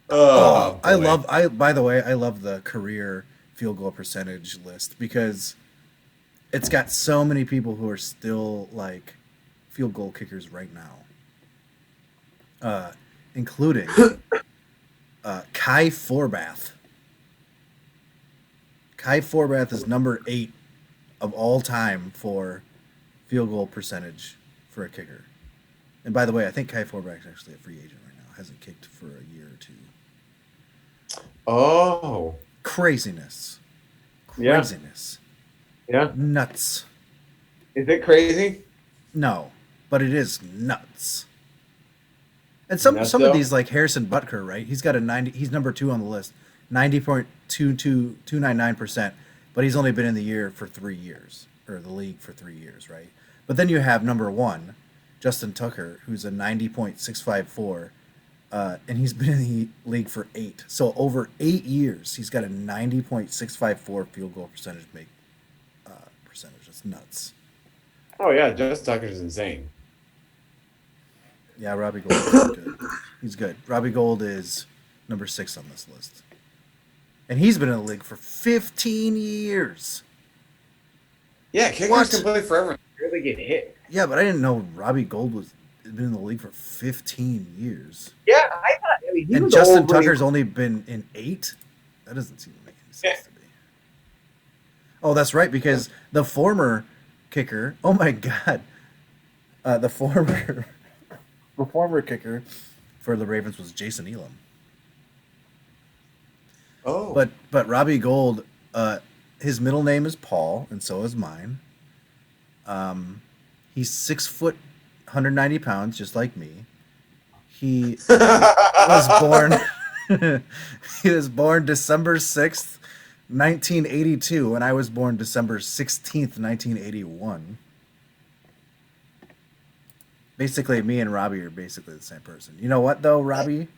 S2: Oh,
S3: By the way, I love the career field goal percentage list because it's got so many people who are still like field goal kickers right now, including Kai Forbath. Kai Forbath is number 8 of all time for field goal percentage for a kicker. And by the way, I think Kai Forbath is actually a free agent right now. Hasn't kicked for a year or 2.
S2: Oh,
S3: Craziness.
S2: Yeah.
S3: Craziness.
S2: yeah.
S3: Nuts.
S2: Is it crazy?
S3: No, but it is nuts. And some
S2: Nuts,
S3: of
S2: though?
S3: these, like Harrison Butker, right? He's got a 90. He's number 2 on the list, 90.299%. But he's only been in the year for 3 years, or the league for 3 years, right? But then you have number 1, Justin Tucker, who's a 90.654, and he's been in the league for 8. So over 8 years, he's got a 90.654 field goal percentage. Percentage. That's nuts.
S2: Oh yeah, Justin Tucker's insane.
S3: Yeah, Robbie Gold is good. He's good. Robbie Gold is number 6 on this list. And he's been in the league for 15 years.
S2: Yeah, kickers
S3: What?
S2: can play forever. Really get hit.
S3: Yeah, but I didn't know Robbie Gold was been in the league for 15 years.
S2: Yeah, I thought. I mean, he
S3: And
S2: was
S3: Justin
S2: old when he-
S3: Tucker's only been in 8? That doesn't seem to make any sense to me. Oh, that's right, because the former kicker, oh my God, the former kicker for the Ravens was Jason Elam.
S2: Oh,
S3: But Robbie Gold, his middle name is Paul, and so is mine. He's 6 foot, 190 pounds, just like me. He was born. He was born December 6th, 1982, and I was born December 16th, 1981. Basically, me and Robbie are basically the same person. You know what, though, Robbie?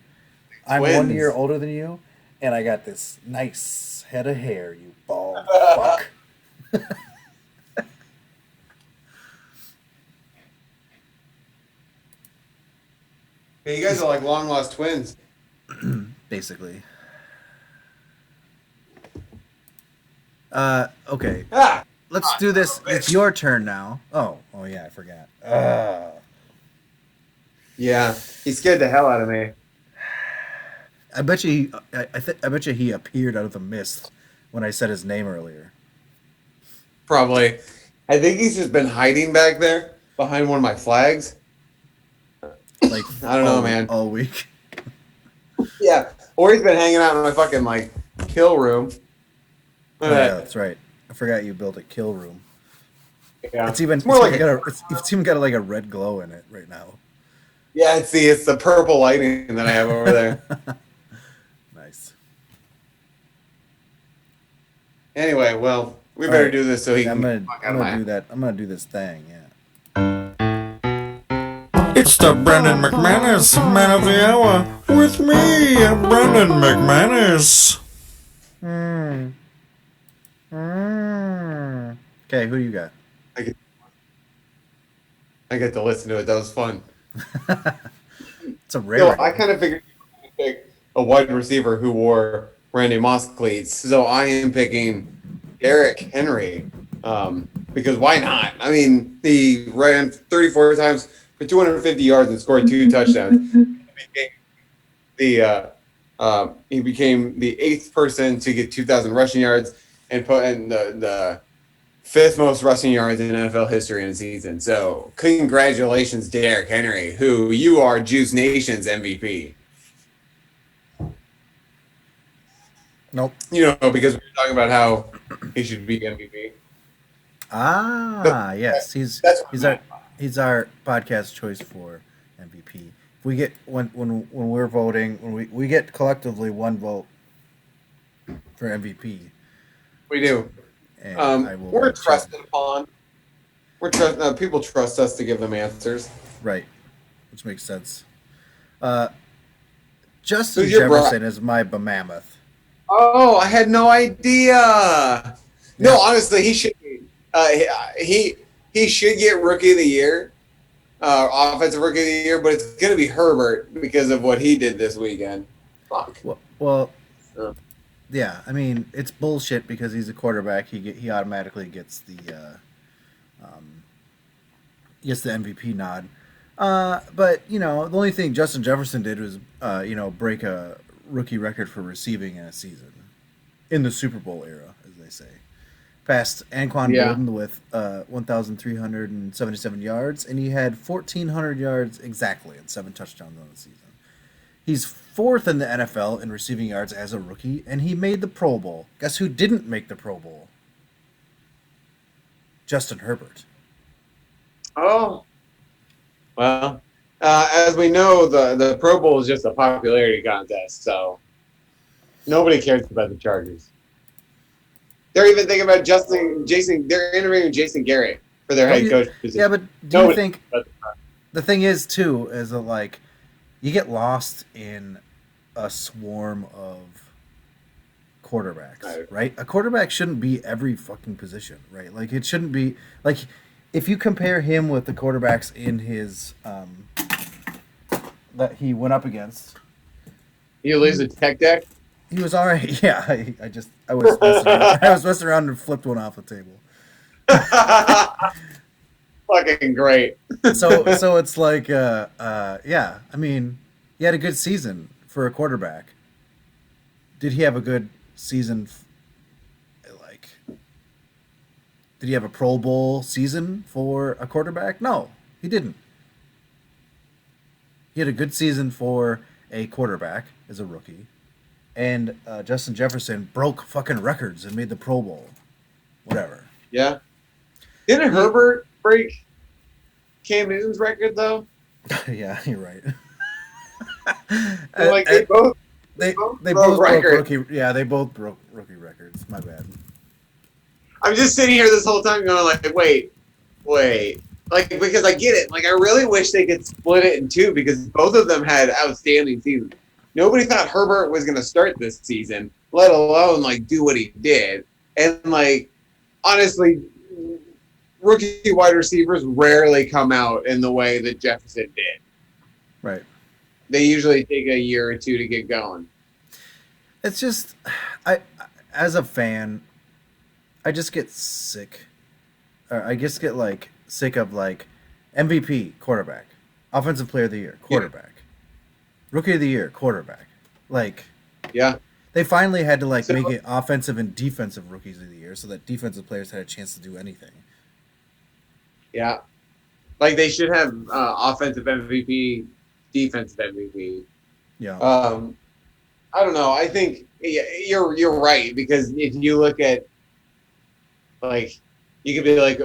S3: I'm 1
S2: Twins.
S3: year older than you, and I got this nice head of hair, you bald fuck.
S2: Yeah, you guys are like long lost twins.
S3: Basically. Okay.
S2: Ah,
S3: Let's do this. It's your turn now. Oh yeah, I forgot.
S2: yeah, he scared the hell out of me.
S3: I bet you. I bet you he appeared out of the mist when I said his name earlier.
S2: Probably. I think he's just been hiding back there behind one of my flags.
S3: Like
S2: I don't know, man.
S3: All week.
S2: Yeah, or he's been hanging out in my fucking like kill room.
S3: Oh,
S2: Look at
S3: yeah,
S2: that.
S3: that's right. I forgot you built a kill room.
S2: Yeah.
S3: It's even.
S2: more like
S3: It's even got like a red glow in it right now.
S2: Yeah, it's the purple lighting that I have over there.
S3: Nice.
S2: Anyway, well, we better
S3: Alright.
S2: do this so he
S3: I'm
S2: can
S3: gonna.
S2: fuck out
S3: I'm
S2: of
S3: gonna
S2: my.
S3: do that. I'm gonna do this thing. Yeah.
S4: It's the Brendan McManus Man of the Hour with me, Brendan McManus.
S3: Okay, who you got?
S2: I get to listen to it. That was fun.
S3: It's a rare.
S2: So I kind of figured you would pick a wide receiver who wore Randy Moss cleats. So I am picking Derrick Henry because why not? I mean, he ran 34 times for 250 yards and scored 2 touchdowns. He became the 8th person to get 2,000 rushing yards and put in the 5th most rushing yards in NFL history in a season. So congratulations, Derrick Henry, who you are Juice Nation's MVP.
S3: Nope.
S2: You know, because we were talking about how he should be MVP.
S3: Ah, yes. He's our podcast choice for MVP. If we get when we're voting, when we get collectively one vote for MVP,
S2: We do.
S3: and I will
S2: We're
S3: vote
S2: trusted upon. People trust us to give them answers.
S3: right, which makes sense. Justin
S2: Who's your
S3: Jefferson is my mammoth.
S2: Oh, I had no idea. No, honestly, he should be. He should get Rookie of the Year, Offensive Rookie of the Year, but it's going to be Herbert because of what he did this weekend. Fuck.
S3: Well,
S2: Yeah.
S3: yeah. I mean, it's bullshit because he's a quarterback. He automatically gets the MVP nod. But you know, the only thing Justin Jefferson did was break a rookie record for receiving in a season in the Super Bowl era, as they say. Passed Anquan
S2: Yeah.
S3: Bolden with 1,377 yards, and he had 1,400 yards exactly and 7 touchdowns on the season. He's 4th in the NFL in receiving yards as a rookie, and he made the Pro Bowl. Guess who didn't make the Pro Bowl? Justin Herbert.
S2: Oh. Well, as we know, the Pro Bowl is just a popularity contest, so nobody cares about the Chargers. They're even thinking about they're interviewing Jason Garrett for their head coach position.
S3: Yeah, but do you
S2: Nobody
S3: think
S2: cares about the Chargers.
S3: the thing is too is that like you get lost in a swarm of quarterbacks, right? A quarterback shouldn't be every fucking position, right? Like it shouldn't be like if you compare him with the quarterbacks in his that he went up against.
S2: You lose a tech deck.
S3: He was all right. Yeah, I was messing around. I was messing around and flipped one off the table.
S2: Fucking great.
S3: So it's like, yeah. I mean, he had a good season for a quarterback. Did he have a good season? Like, did he have a Pro Bowl season for a quarterback? No, he didn't. He had a good season for a quarterback as a rookie. And Justin Jefferson broke fucking records and made the Pro Bowl. Whatever.
S2: Yeah. Didn't Herbert break Cam Newton's record though?
S3: Yeah, you're right.
S2: Like they both
S3: they
S2: both
S3: both
S2: broke
S3: broke
S2: records.
S3: rookie. Yeah, they both broke rookie records. My bad.
S2: I'm just sitting here this whole time going like, wait. Like, because I get it. Like, I really wish they could split it in two because both of them had outstanding seasons. Nobody thought Herbert was going to start this season, let alone, like, do what he did. And, like, honestly, rookie wide receivers rarely come out in the way that Jefferson did.
S3: Right.
S2: They usually take a year or two to get going.
S3: It's just, as a fan, I just get sick. I just get like sick of like MVP quarterback, offensive player of the year quarterback, rookie of the year quarterback. Like,
S2: Yeah.
S3: they finally had to like
S2: So-
S3: make it offensive and defensive rookies of the year so that defensive players had a chance to do anything.
S2: Yeah. Like, they should have offensive MVP, defensive MVP.
S3: Yeah.
S2: I don't know. I think you're right because if you look at like you could be like,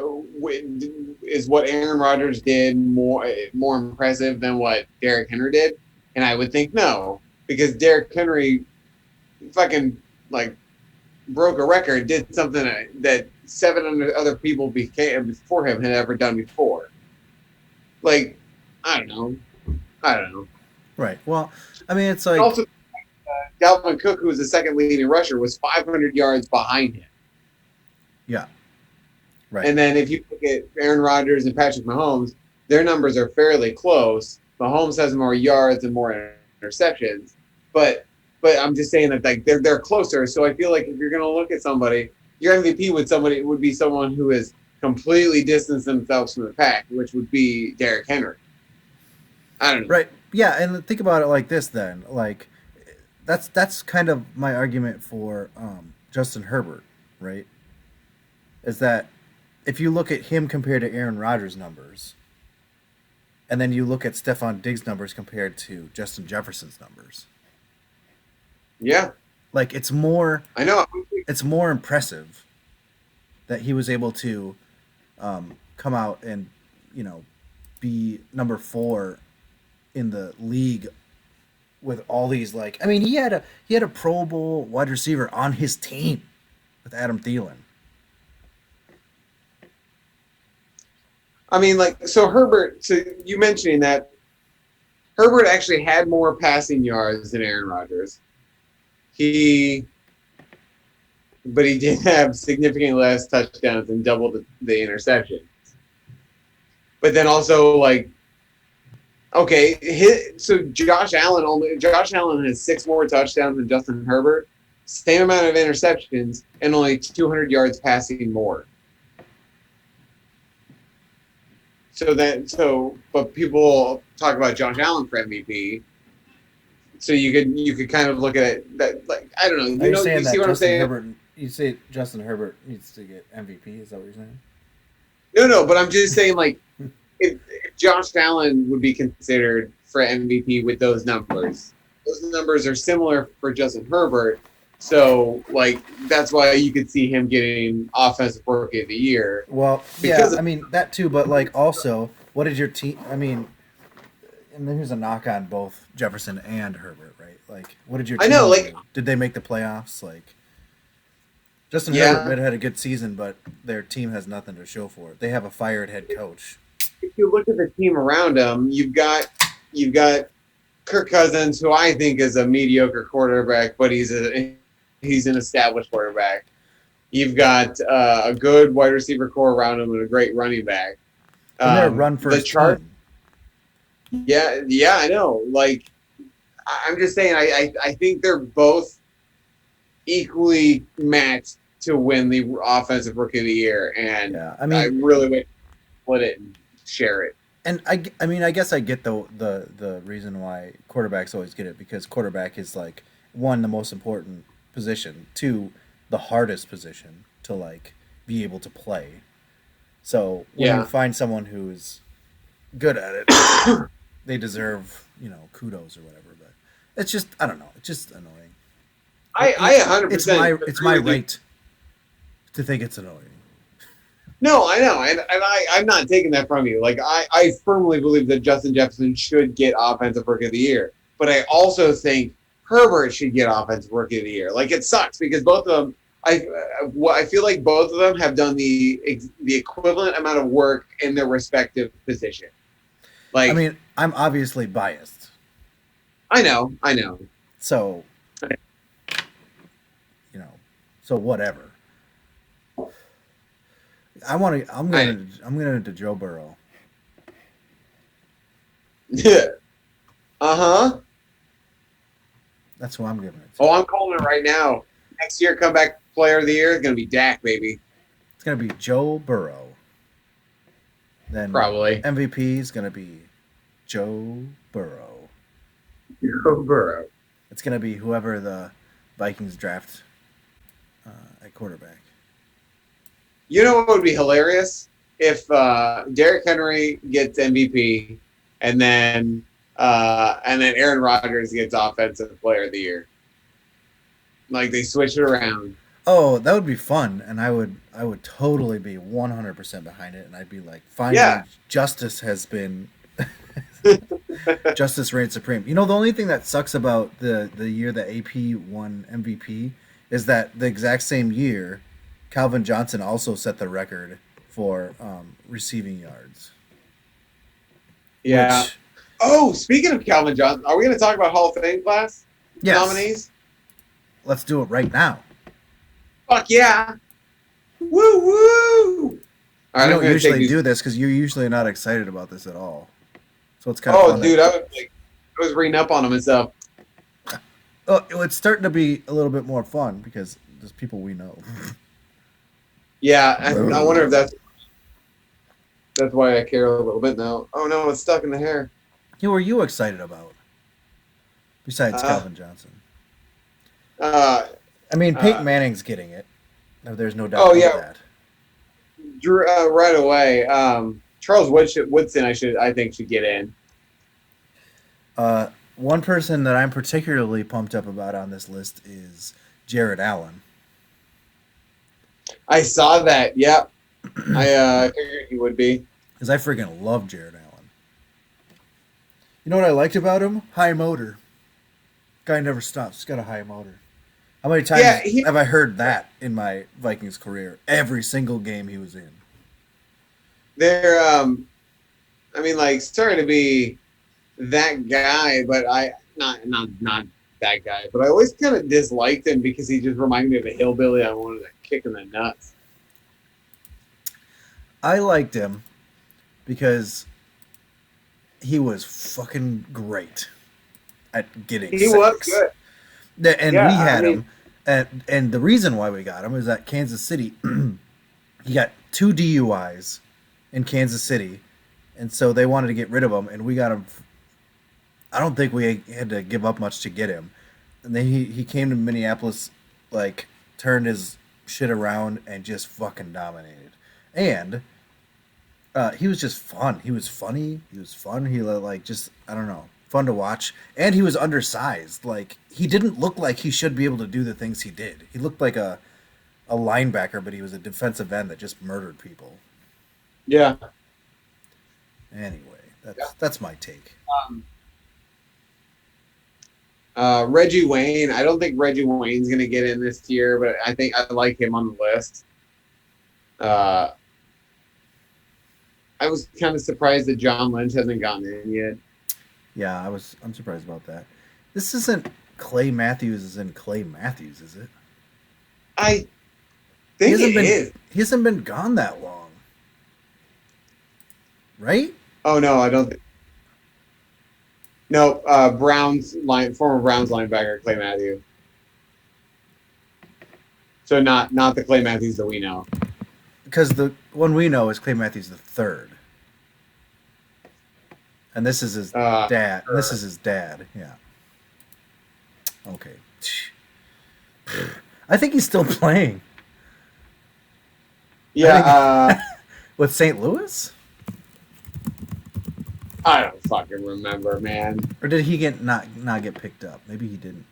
S2: is what Aaron Rodgers did more impressive than what Derrick Henry did? And I would think no, because Derrick Henry fucking like broke a record, did something that 700 other people before him had ever done before. Like, I don't know.
S3: Right. Well, I mean, it's like,
S2: Also, Dalvin Cook, who was the second leading rusher, was 500 yards behind him.
S3: yeah. Right.
S2: And then if you look at Aaron Rodgers and Patrick Mahomes, their numbers are fairly close. Mahomes has more yards and more interceptions, but I'm just saying that like they're closer. So I feel like if you're going to look at somebody, your MVP would be someone who has completely distanced themselves from the pack, which would be Derrick Henry. I don't know.
S3: Right. Yeah, and think about it like this then. Like that's kind of my argument for Justin Herbert, right? Is that if you look at him compared to Aaron Rodgers' numbers, and then you look at Stephon Diggs' numbers compared to Justin Jefferson's numbers,
S2: Yeah,
S3: like it's more impressive that he was able to come out and, you know, be number 4 in the league with all these, like, I mean, he had a Pro Bowl wide receiver on his team with Adam Thielen.
S2: I mean, like, so Herbert, so you mentioning that Herbert actually had more passing yards than Aaron Rodgers. But he did have significantly less touchdowns and double the interceptions. But then also, like, okay, so Josh Allen has 6 more touchdowns than Justin Herbert, same amount of interceptions, and only 200 yards passing more. But people talk about Josh Allen for MVP. So you could kind of look at it that, like, I don't know.
S3: Are you saying
S2: you
S3: that
S2: see what I'm
S3: Justin
S2: saying?
S3: Herbert? You say Justin Herbert needs to get MVP? Is that what you're saying?
S2: No, but I'm just saying, like, if Josh Allen would be considered for MVP with those numbers are similar for Justin Herbert. So, like, that's why you could see him getting Offensive Rookie of the Year.
S3: Well,
S2: Because
S3: yeah, I mean that too, but like also, what did your team? I mean, and then here's a knock on both Jefferson and Herbert, right? Like, what did your
S2: I
S3: team
S2: know, like-
S3: do? Did they make the playoffs? Like, Justin
S2: Yeah.
S3: Herbert had a good season, but their team has nothing to show for it. They have a fired head coach.
S2: If you look at the team around him, you've got Kirk Cousins, who I think is a mediocre quarterback, but he's an established quarterback. You've got a good wide receiver core around him and a great running back.
S3: And they're a run
S2: the
S3: first
S2: chart.
S3: team.
S2: Yeah, I know. Like, I'm just saying, I think they're both equally matched to win the offensive rookie of the year, and
S3: Yeah,
S2: I really would split it and share it.
S3: and I mean, I guess I get the reason why quarterbacks always get it, because quarterback is like, one, the most important position, two, the hardest position to like be able to play. So when you
S2: Yeah.
S3: find someone who's good at it, they deserve, kudos or whatever. But it's just, I don't know, it's just annoying.
S2: I 100%.
S3: It's my right to think it's annoying.
S2: No, I know, and I'm not taking that from you. Like, I firmly believe that Justin Jefferson should get Offensive Rookie of the Year, but I also think Herbert should get Offensive Rookie of the Year. Like, it sucks because both of them, I feel like both of them have done the equivalent amount of work in their respective position. Like,
S3: I mean, I'm obviously biased,
S2: I know.
S3: so so whatever. I'm gonna to Joe Burrow.
S2: Yeah. Uh-huh.
S3: That's who I'm giving it to.
S2: Oh, I'm calling it right now. Next year, comeback player of the year is going to be Dak, baby.
S3: It's gonna be Joe Burrow. Then
S2: Probably.
S3: MVP is gonna be Joe Burrow.
S2: Joe Burrow.
S3: It's gonna be whoever the Vikings draft at quarterback.
S2: You know what would be hilarious? If Derrick Henry gets MVP and then Aaron Rodgers gets Offensive Player of the Year. Like, they switch it around.
S3: Oh, that would be fun, and I would totally be 100% behind it, and I'd be like, finally,
S2: Yeah.
S3: justice has been, justice reigns supreme. The only thing that sucks about the year that AP won MVP is that the exact same year, Calvin Johnson also set the record for receiving yards.
S2: Yeah.
S3: Which,
S2: Oh, speaking of Calvin Johnson, are we going to talk about Hall of Fame class
S3: yes,
S2: nominees?
S3: let's do it right now.
S2: Fuck yeah. Woo woo. All right,
S3: I
S2: I'm
S3: don't
S2: gonna
S3: usually
S2: take these-
S3: do this because you're usually not excited about this at all. So it's kind of
S2: Oh,
S3: fun.
S2: dude, I was reading up on them and stuff.
S3: Oh, it's starting to be a little bit more fun because there's people we know.
S2: Yeah, I wonder if that's why I care a little bit now. Oh no, it's stuck in the hair.
S3: Who are you excited about? Besides Calvin Johnson. I mean, Peyton Manning's getting it. No, there's no doubt about that.
S2: Drew, right away. Charles Woodson, I think should get in.
S3: One person that I'm particularly pumped up about on this list is Jared Allen.
S2: I saw that. Yep. I figured he would be.
S3: Because I freaking love Jared Allen. You know what I liked about him? High motor. Guy never stops. He's got a high motor. How many times have I heard that in my Vikings career? Every single game he was in.
S2: They're, I mean, like, sorry to be that guy, but not that guy, but I always kind of disliked him because he just reminded me of a hillbilly I wanted to kick in the nuts.
S3: I liked him because he was fucking great at getting
S2: He
S3: sacks.
S2: was good.
S3: And we had him. And the reason why we got him is that Kansas City, he got 2 DUIs in Kansas City, and so they wanted to get rid of him, and we got him. I don't think we had to give up much to get him. And then he came to Minneapolis, like, turned his shit around and just fucking dominated. And he was just fun. He was funny. He was fun. He like just, I don't know, fun to watch. And he was undersized. Like, he didn't look like he should be able to do the things he did. He looked like a linebacker, but he was a defensive end that just murdered people.
S2: Yeah.
S3: Anyway, that's my take.
S2: Reggie Wayne. I don't think Reggie Wayne's going to get in this year, but I think I like him on the list. I was kind of surprised that John Lynch hasn't gotten in yet.
S3: Yeah, I'm surprised about that. This isn't Clay Matthews as in Clay Matthews, is it?
S2: I think it is.
S3: He hasn't been gone that long. Right?
S2: Oh, no, I don't think. No, former Browns linebacker Clay Matthews. So not the Clay Matthews that we know.
S3: Because the one we know is Clay Matthews the third, and this is his dad.
S2: Sure.
S3: This is his dad. Yeah. Okay. I think he's still playing
S2: Yeah,
S3: with St. Louis,
S2: I don't fucking remember, man.
S3: or did he get not get picked up? Maybe he didn't.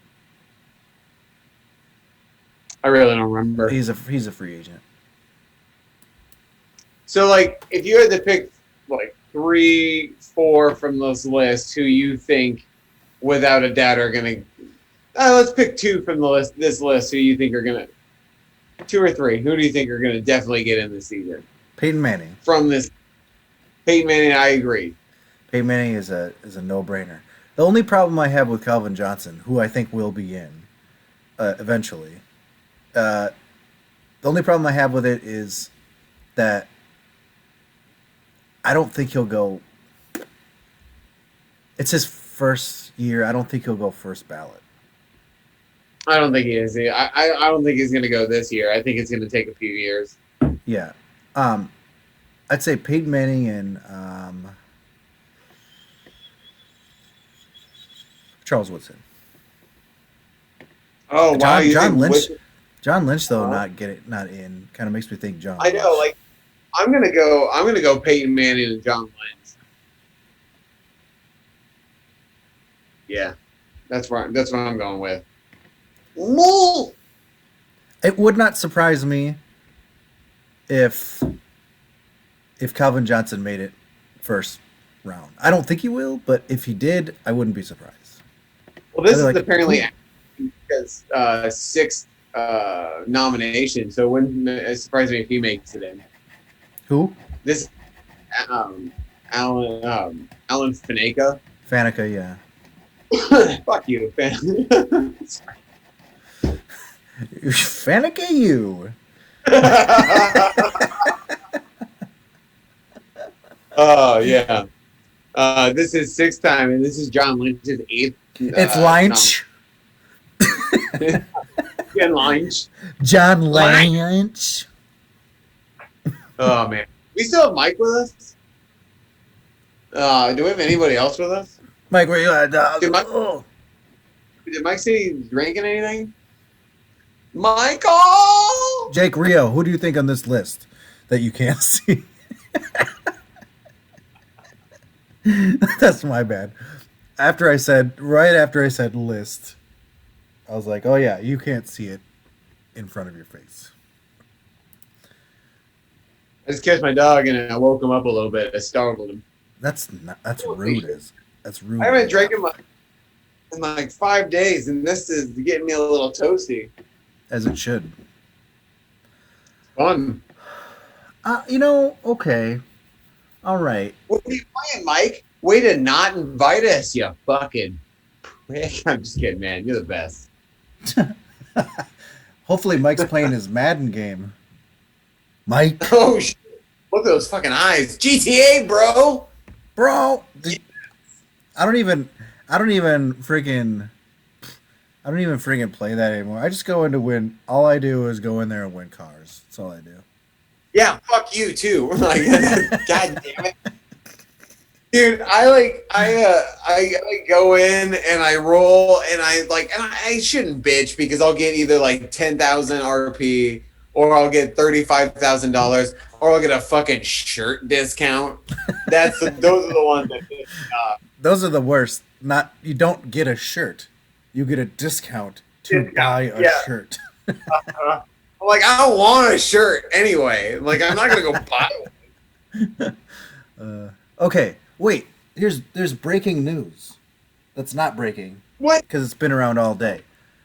S2: I really don't remember.
S3: He's a free agent.
S2: So, like, if you had to pick like 3, 4 from this list, who you think, without a doubt, are gonna, let's pick 2 from the list. This list, who you think are gonna, 2 or 3, who do you think are gonna definitely get in this season
S3: Peyton Manning.
S2: from this? Peyton Manning, I agree.
S3: Peyton Manning is a no-brainer. The only problem I have with Calvin Johnson, who I think will be in eventually, the only problem I have with it is that I don't think he'll go. It's his first year. I don't think he'll go first ballot.
S2: I don't think he is. I don't think he's gonna go this year. I think it's gonna take a few years.
S3: Yeah. I'd say Peyton Manning and Charles Woodson.
S2: Oh wow, you
S3: John
S2: think
S3: Lynch.
S2: Wood-
S3: John Lynch though
S2: Uh-huh.
S3: not in kind of makes me think John.
S2: I know,
S3: Lynch.
S2: like, I'm gonna go Peyton Manning and John Lynch. Yeah, that's what I'm going with. Moo!
S3: It would not surprise me if Calvin Johnson made it first round. I don't think he will, but if he did, I wouldn't be surprised.
S2: Well, this
S3: I'd be
S2: is
S3: like,
S2: apparently his 6th nomination, so it wouldn't surprise me if he makes it in.
S3: Who?
S2: This Alan Faneca.
S3: Faneca, yeah.
S2: Fuck you, fan.
S3: Faneca, you.
S2: Oh yeah. This is 6th time, and this is John Lynch's 8th.
S3: It's Lynch.
S2: Again, Lynch.
S3: John Lynch.
S2: Oh man, we still have Mike with us. Do we have anybody else with us?
S3: Mike, where you at, dog?
S2: Dude, Mike-
S3: Oh.
S2: Did Mike say he's drinking anything? Michael.
S3: Jake Rio, who do you think on this list that you can't see? That's my bad. Right after I said list, I was like, oh yeah, you can't see it in front of your face.
S2: I just kissed my dog and I woke him up a little bit. I startled him.
S3: That's rude. That's rude.
S2: I haven't drank in like 5 days, and this is getting me a little toasty.
S3: As it should.
S2: Fun.
S3: Okay. All right.
S2: What are you playing, Mike? Way to not invite us, you fucking prick. I'm just kidding, man. You're the best.
S3: Hopefully Mike's playing his Madden game. Mike,
S2: Oh, shit. Look at those fucking eyes. GTA, bro.
S3: bro, I don't even freaking play that anymore. I just go in to win. All I do is go in there and win cars. That's all I do.
S2: Yeah, fuck you too. Like, God damn it, dude. I go in and I roll and I shouldn't bitch because I'll get either like 10,000 RP or I'll get $35,000 or I'll get a fucking shirt discount. Those are the ones that piss me off.
S3: Those are the worst. You don't get a shirt. You get a discount to
S2: Discount,
S3: buy a
S2: yeah.
S3: shirt.
S2: I'm like, I don't want a shirt anyway. Like, I'm not gonna go buy one.
S3: Okay, wait. There's breaking news. That's not breaking
S2: What?
S3: because it's been around all day.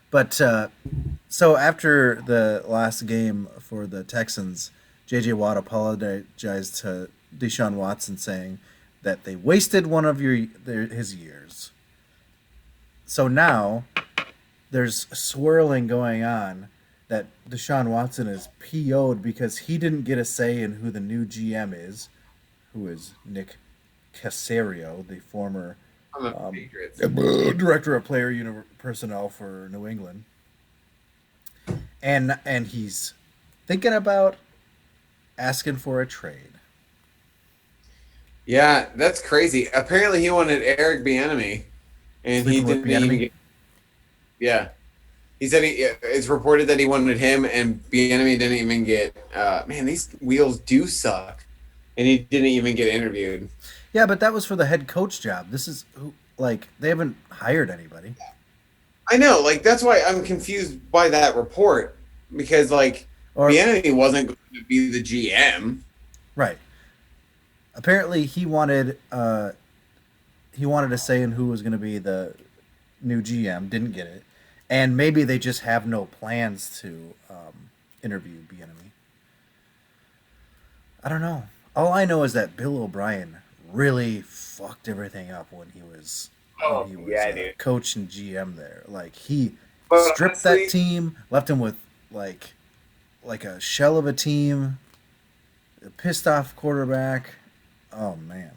S3: But so after the last game for the Texans, J.J. Watt apologized to Deshaun Watson, saying that they wasted one of his years. So now there's swirling going on that Deshaun Watson is PO'd because he didn't get a say in who the new GM is, who is Nick Caserio, the former
S2: I'm a Patriots.
S3: director of personnel for New England, and he's thinking about asking for a trade.
S2: Yeah, that's crazy. Apparently, he wanted Eric Bieniemy, and he
S3: Sleeping with
S2: didn't even
S3: Bieniemy?
S2: get. Yeah, he said it's reported that he wanted him, and Bieniemy didn't even get. Man, these wheels do suck, and he didn't even get interviewed.
S3: Yeah, but that was for the head coach job. This is like they haven't hired anybody.
S2: I know, like that's why I'm confused by that report because like
S3: Or
S2: Bieniemy wasn't going to be the GM.
S3: right. Apparently, he wanted a say in who was going to be the new GM. Didn't get it, and maybe they just have no plans to interview Bieniemy. I don't know. All I know is that Bill O'Brien really fucked everything up when he was coach and GM there. Like he
S2: But
S3: stripped
S2: honestly-
S3: that team, left him with like a shell of a team, a pissed off quarterback. Oh man.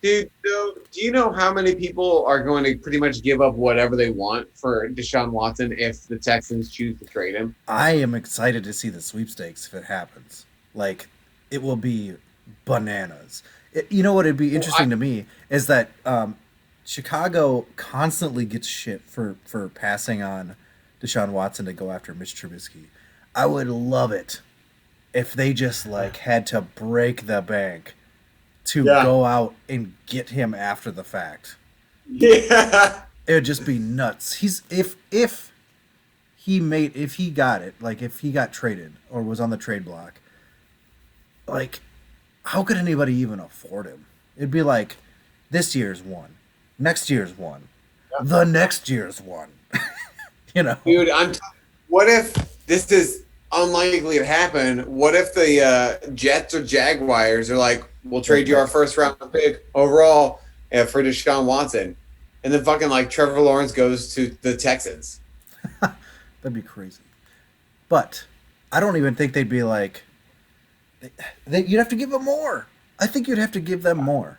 S2: Dude, so do you know how many people are going to pretty much give up whatever they want for Deshaun Watson if the Texans choose to trade him?
S3: I am excited to see the sweepstakes if it happens. Like, it will be bananas. You know what would be interesting to me is that Chicago constantly gets shit for passing on Deshaun Watson to go after Mitch Trubisky. I would love it if they just like had to break the bank to go out and get him after the fact.
S2: Yeah.
S3: It would just be nuts. If he got it, like if he got traded or was on the trade block, like how could anybody even afford him? It'd be like this year's one, next year's one, the next year's one. You know,
S2: Dude, what if this is unlikely to happen? What if the Jets or Jaguars are like, we'll trade you our first round pick overall for Deshaun Watson, and then fucking like Trevor Lawrence goes to the Texans?
S3: that'd be crazy. But I don't even think they'd be like. You'd have to give them more. I think you'd have to give them more.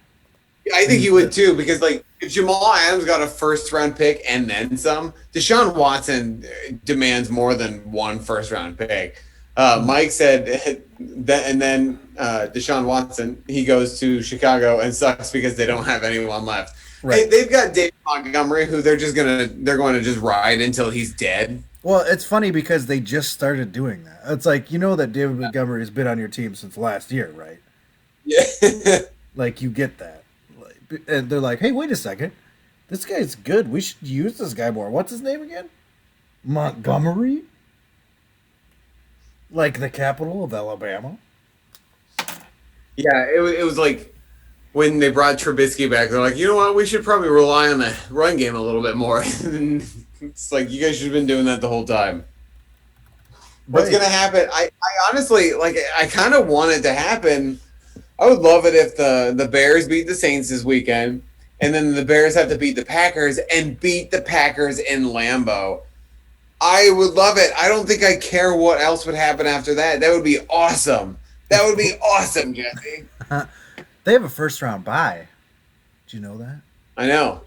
S2: I think you would too, because like if Jamal Adams got a first round pick and then some, Deshaun Watson demands more than one first round pick. Mike said that, and then Deshaun Watson, he goes to Chicago and sucks because they don't have anyone left.
S3: Right.
S2: They've got David Montgomery, who they're going to just ride until he's dead.
S3: Well, it's funny because they just started doing that. It's like, you know that David Montgomery has been on your team since last year, right?
S2: Yeah.
S3: Like, you get that. Like, and they're like, hey, wait a second. This guy's good. We should use this guy more. What's his name again? Montgomery? Like the capital of Alabama?
S2: Yeah, it was like when they brought Trubisky back, they're like, you know what, we should probably rely on the run game a little bit more. It's like, you guys should have been doing that the whole time. What's
S3: Right.
S2: going to happen? I honestly, like, I kind of want it to happen. I would love it if the Bears beat the Saints this weekend, and then the Bears have to beat the Packers and beat the Packers in Lambeau. I would love it. I don't think I care what else would happen after that. That would be awesome. That would be awesome, Jesse.
S3: They have a first round bye. Did you know that?
S2: I know.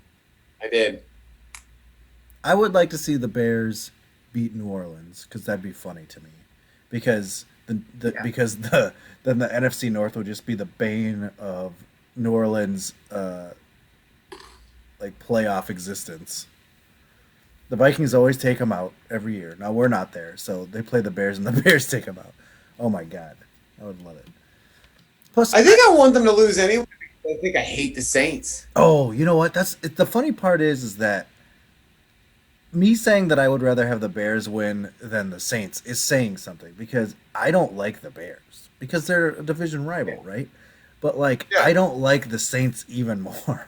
S2: I did.
S3: I would like to see the Bears beat New Orleans because that'd be funny to me. Because then the NFC North would just be the bane of New Orleans like playoff existence. The Vikings always take them out every year. Now we're not there, so they play the Bears and the Bears take them out. Oh my god, I would love it. Plus,
S2: I think I want them to lose anyway. I think I hate the Saints.
S3: oh, you know what? The funny part is that me saying that I would rather have the Bears win than the Saints is saying something because I don't like the Bears because they're a division rival, right? But like,
S2: Yeah.
S3: I don't like the Saints even more.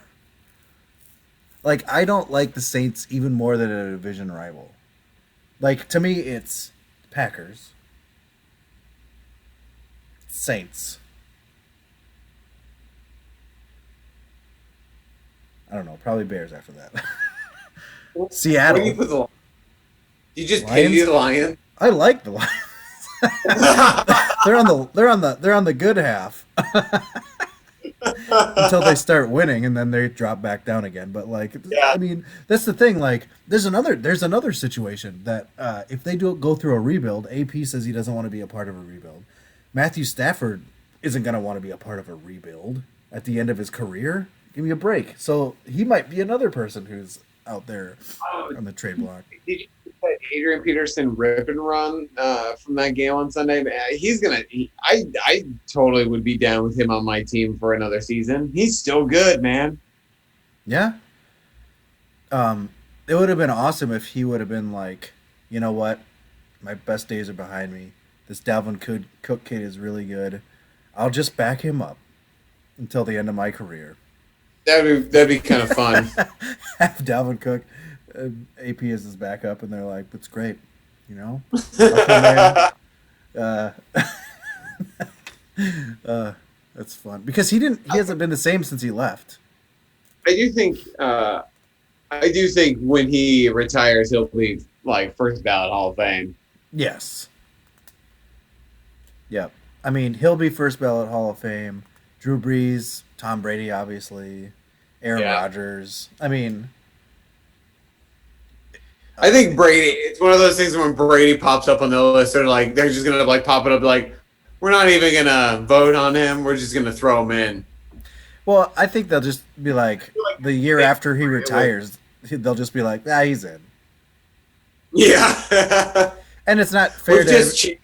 S3: Like, I don't like the Saints even more than a division rival. Like, to me, it's Packers, Saints. I don't know, probably Bears after that.
S2: Where do you
S3: Seattle.
S2: put the Lions? You just
S3: Lions?
S2: pity the Lions?
S3: I like the Lions. they're on the good half. until they start winning, and then they drop back down again. But like,
S2: Yeah.
S3: I mean, that's the thing. Like, there's another situation that if they do go through a rebuild, AP says he doesn't want to be a part of a rebuild. Matthew Stafford isn't going to want to be a part of a rebuild at the end of his career. Give me a break. So he might be another person who's out there on the trade block.
S2: Did you see that Adrian Peterson rip and run from that game on Sunday? Man, he's gonna. I totally would be down with him on my team for another season. He's still good, man.
S3: Yeah. It would have been awesome if he would have been like, you know what, my best days are behind me. This Dalvin Cook kid is really good. I'll just back him up until the end of my career.
S2: That'd be kind of fun.
S3: Have Dalvin Cook, AP as his backup, and they're like, "That's great," you know. Okay, man. That's fun because he hasn't been the same since he left.
S2: I do think when he retires, he'll be like first ballot Hall of Fame.
S3: Yes. Yep. I mean, he'll be first ballot Hall of Fame. Drew Brees, Tom Brady, obviously, Aaron Rodgers. I mean,
S2: I think Brady. It's one of those things when Brady pops up on the list, they're just gonna like pop it up like we're not even gonna vote on him. We're just gonna throw him in.
S3: well, I think they'll just be like the year after he retires, they'll just be like, he's in.
S2: Yeah.
S3: And it's not fair
S2: We're
S3: to
S2: just cheap.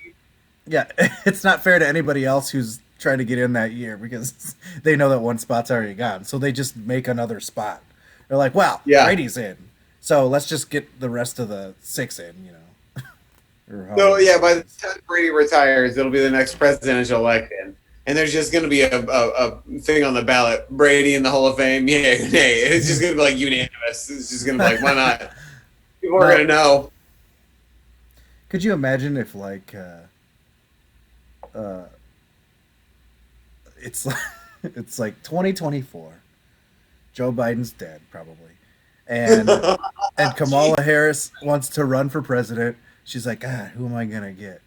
S3: yeah, it's not fair to anybody else who's trying to get in that year because they know that one spot's already gone. So they just make another spot. They're like, well,
S2: Yeah.
S3: Brady's in. So let's just get the rest of the 6 in, you know. Or
S2: So
S3: however.
S2: yeah, by the time Brady retires, it'll be the next presidential election, and there's just going to be a thing on the ballot: Brady in the Hall of Fame. Yeah, nay. It's just going to be like unanimous. It's just going to be like, why not? People are
S3: No.
S2: going to know.
S3: Could you imagine if like it's like it's like 2024. Joe Biden's dead probably. And and Kamala Harris wants to run for president. She's like, God, who am I gonna get?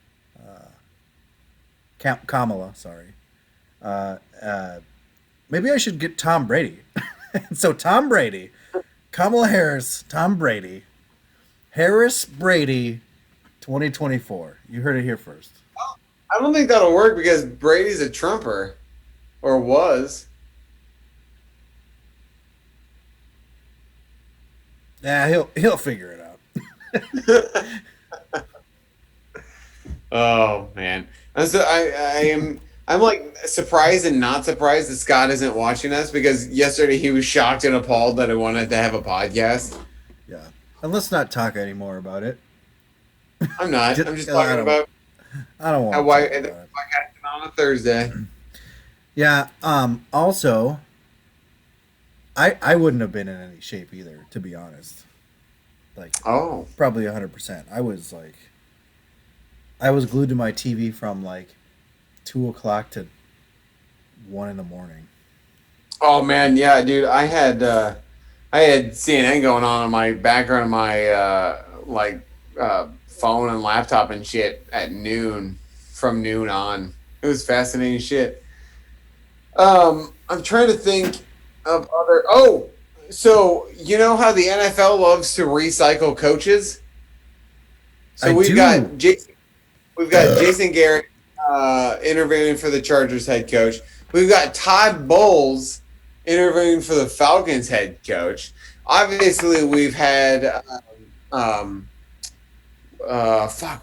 S3: Kamala, sorry. Maybe I should get Tom Brady. So Tom Brady, Kamala Harris, Tom Brady, Harris Brady, 2024. You heard it here first.
S2: I don't think that'll work because Brady's a Trumper, or was.
S3: Yeah, he'll figure it out.
S2: Oh man, I'm like surprised and not surprised that Scott isn't watching us because yesterday he was shocked and appalled that I wanted to have a podcast.
S3: Yeah. And let's not talk anymore about it.
S2: I'm not. I'm just
S3: I
S2: talking
S3: don't-
S2: about
S3: I don't want
S2: how
S3: to
S2: why
S3: talk
S2: the
S3: about it.
S2: podcasting on a Thursday.
S3: Yeah, also I wouldn't have been in any shape either, to be honest. Like
S2: Oh,
S3: probably 100%. I was glued to my TV from like 2 o'clock to 1 in the morning.
S2: oh man, yeah, dude. I had CNN going on my background, my phone and laptop and shit at noon, from noon on. It was fascinating shit. I'm trying to think of other. Oh, so you know how the NFL loves to recycle coaches? So
S3: I
S2: we've
S3: do.
S2: got Jason Garrett interviewing for the Chargers head coach. We've got Todd Bowles interviewing for the Falcons head coach. Obviously, we've had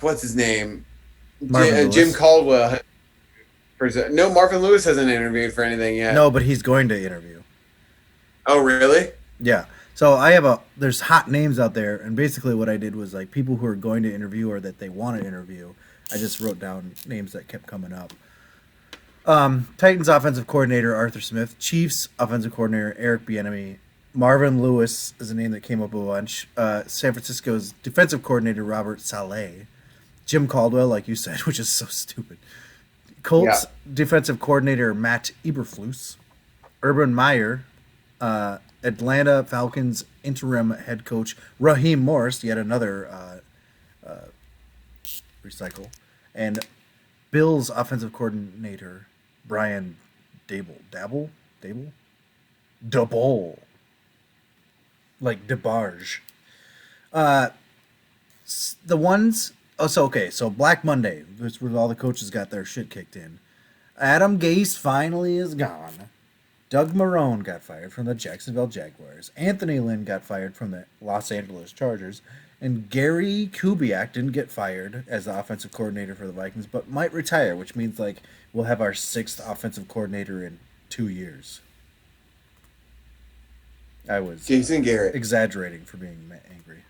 S2: what's his name?
S3: Marvin Lewis.
S2: Jim Caldwell. No, Marvin Lewis hasn't interviewed for anything yet.
S3: No, but he's going to interview.
S2: Oh, really?
S3: Yeah. So there's hot names out there, and basically what I did was like people who are going to interview or that they want to interview. I just wrote down names that kept coming up. Titans offensive coordinator Arthur Smith, Chiefs offensive coordinator Eric Bieniemy, Marvin Lewis is a name that came up a bunch. San Francisco's defensive coordinator Robert Saleh, Jim Caldwell, like you said, which is so stupid. Colts defensive coordinator Matt Eberflus, Urban Meyer, Atlanta Falcons interim head coach Raheem Morris, yet another recycle, and Bills offensive coordinator Brian Dabble. Dable? Double. Like DeBarge. The ones. Oh, so okay. So Black Monday, which where all the coaches got their shit kicked in. Adam Gase finally is gone. Doug Marrone got fired from the Jacksonville Jaguars. Anthony Lynn got fired from the Los Angeles Chargers. And Gary Kubiak didn't get fired as the offensive coordinator for the Vikings, but might retire, which means like we'll have our 6th offensive coordinator in 2 years. I was
S2: Jason Garrett.
S3: exaggerating for being angry.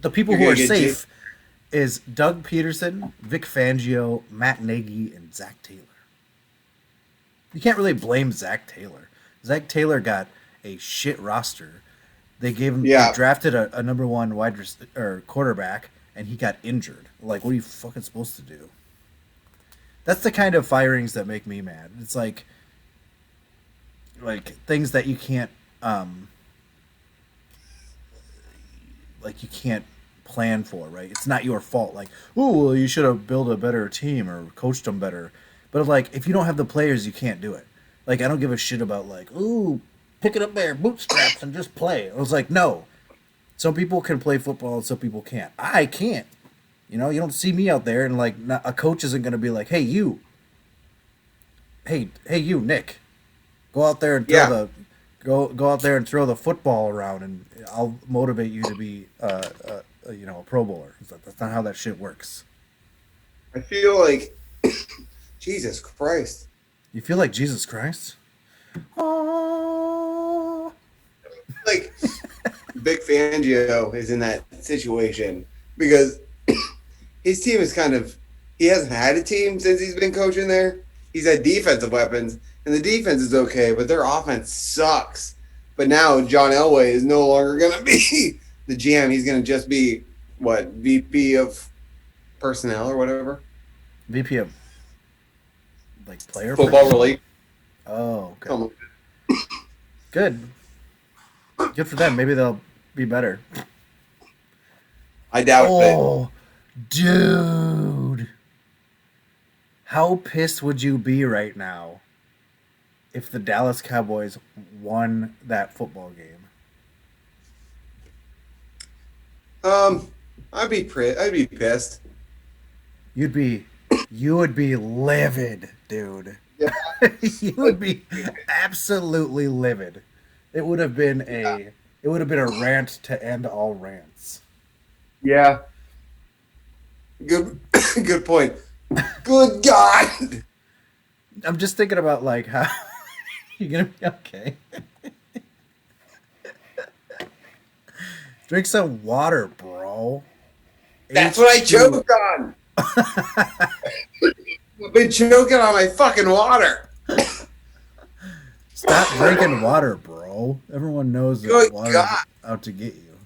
S3: The people
S2: You're
S3: who
S2: gonna
S3: are
S2: get
S3: safe is Doug Peterson, Vic Fangio, Matt Nagy, and Zach Taylor. You can't really blame Zach Taylor. Zach Taylor got a shit roster. They gave him,
S2: Yeah.
S3: they drafted a number one or quarterback, and he got injured. Like, what are you fucking supposed to do? That's the kind of firings that make me mad. It's like things that you can't, you can't plan for, right? It's not your fault. Like, oh, well, you should have built a better team or coached them better. But like, if you don't have the players, you can't do it. Like, I don't give a shit about like, ooh, pick it up by your bootstraps and just play. I was like, no. Some people can play football and some people can't. I can't. You know, you don't see me out there and like a coach isn't going to be like, hey, you, Nick, go out there and throw go out there and throw the football around and I'll motivate you to be a Pro Bowler. It's like, that's not how that shit works.
S2: I feel like Jesus Christ.
S3: You feel like Jesus Christ? Oh.
S2: Like Vic Fangio is in that situation because his team is he hasn't had a team since he's been coaching there. He's had defensive weapons, and the defense is okay, but their offense sucks. But now John Elway is no longer going to be the GM. He's going to just be, VP of personnel or whatever?
S3: VP of like player
S2: Football relief.
S3: Oh, okay.
S2: Come on.
S3: Good for them. Maybe they'll be better.
S2: I doubt it.
S3: Oh, dude. How pissed would you be right now if the Dallas Cowboys won that football game?
S2: I'd be pissed.
S3: You would be livid, dude.
S2: Yeah.
S3: You would be absolutely livid. It would have been a rant to end all rants.
S2: Yeah. Good good point. Good God.
S3: I'm just thinking about like how you're gonna be okay. Drink some water, bro.
S2: That's what I choked on. I've been choking on my fucking water.
S3: Stop drinking water, bro. Everyone knows that
S2: Good
S3: water's
S2: God.
S3: out to get you.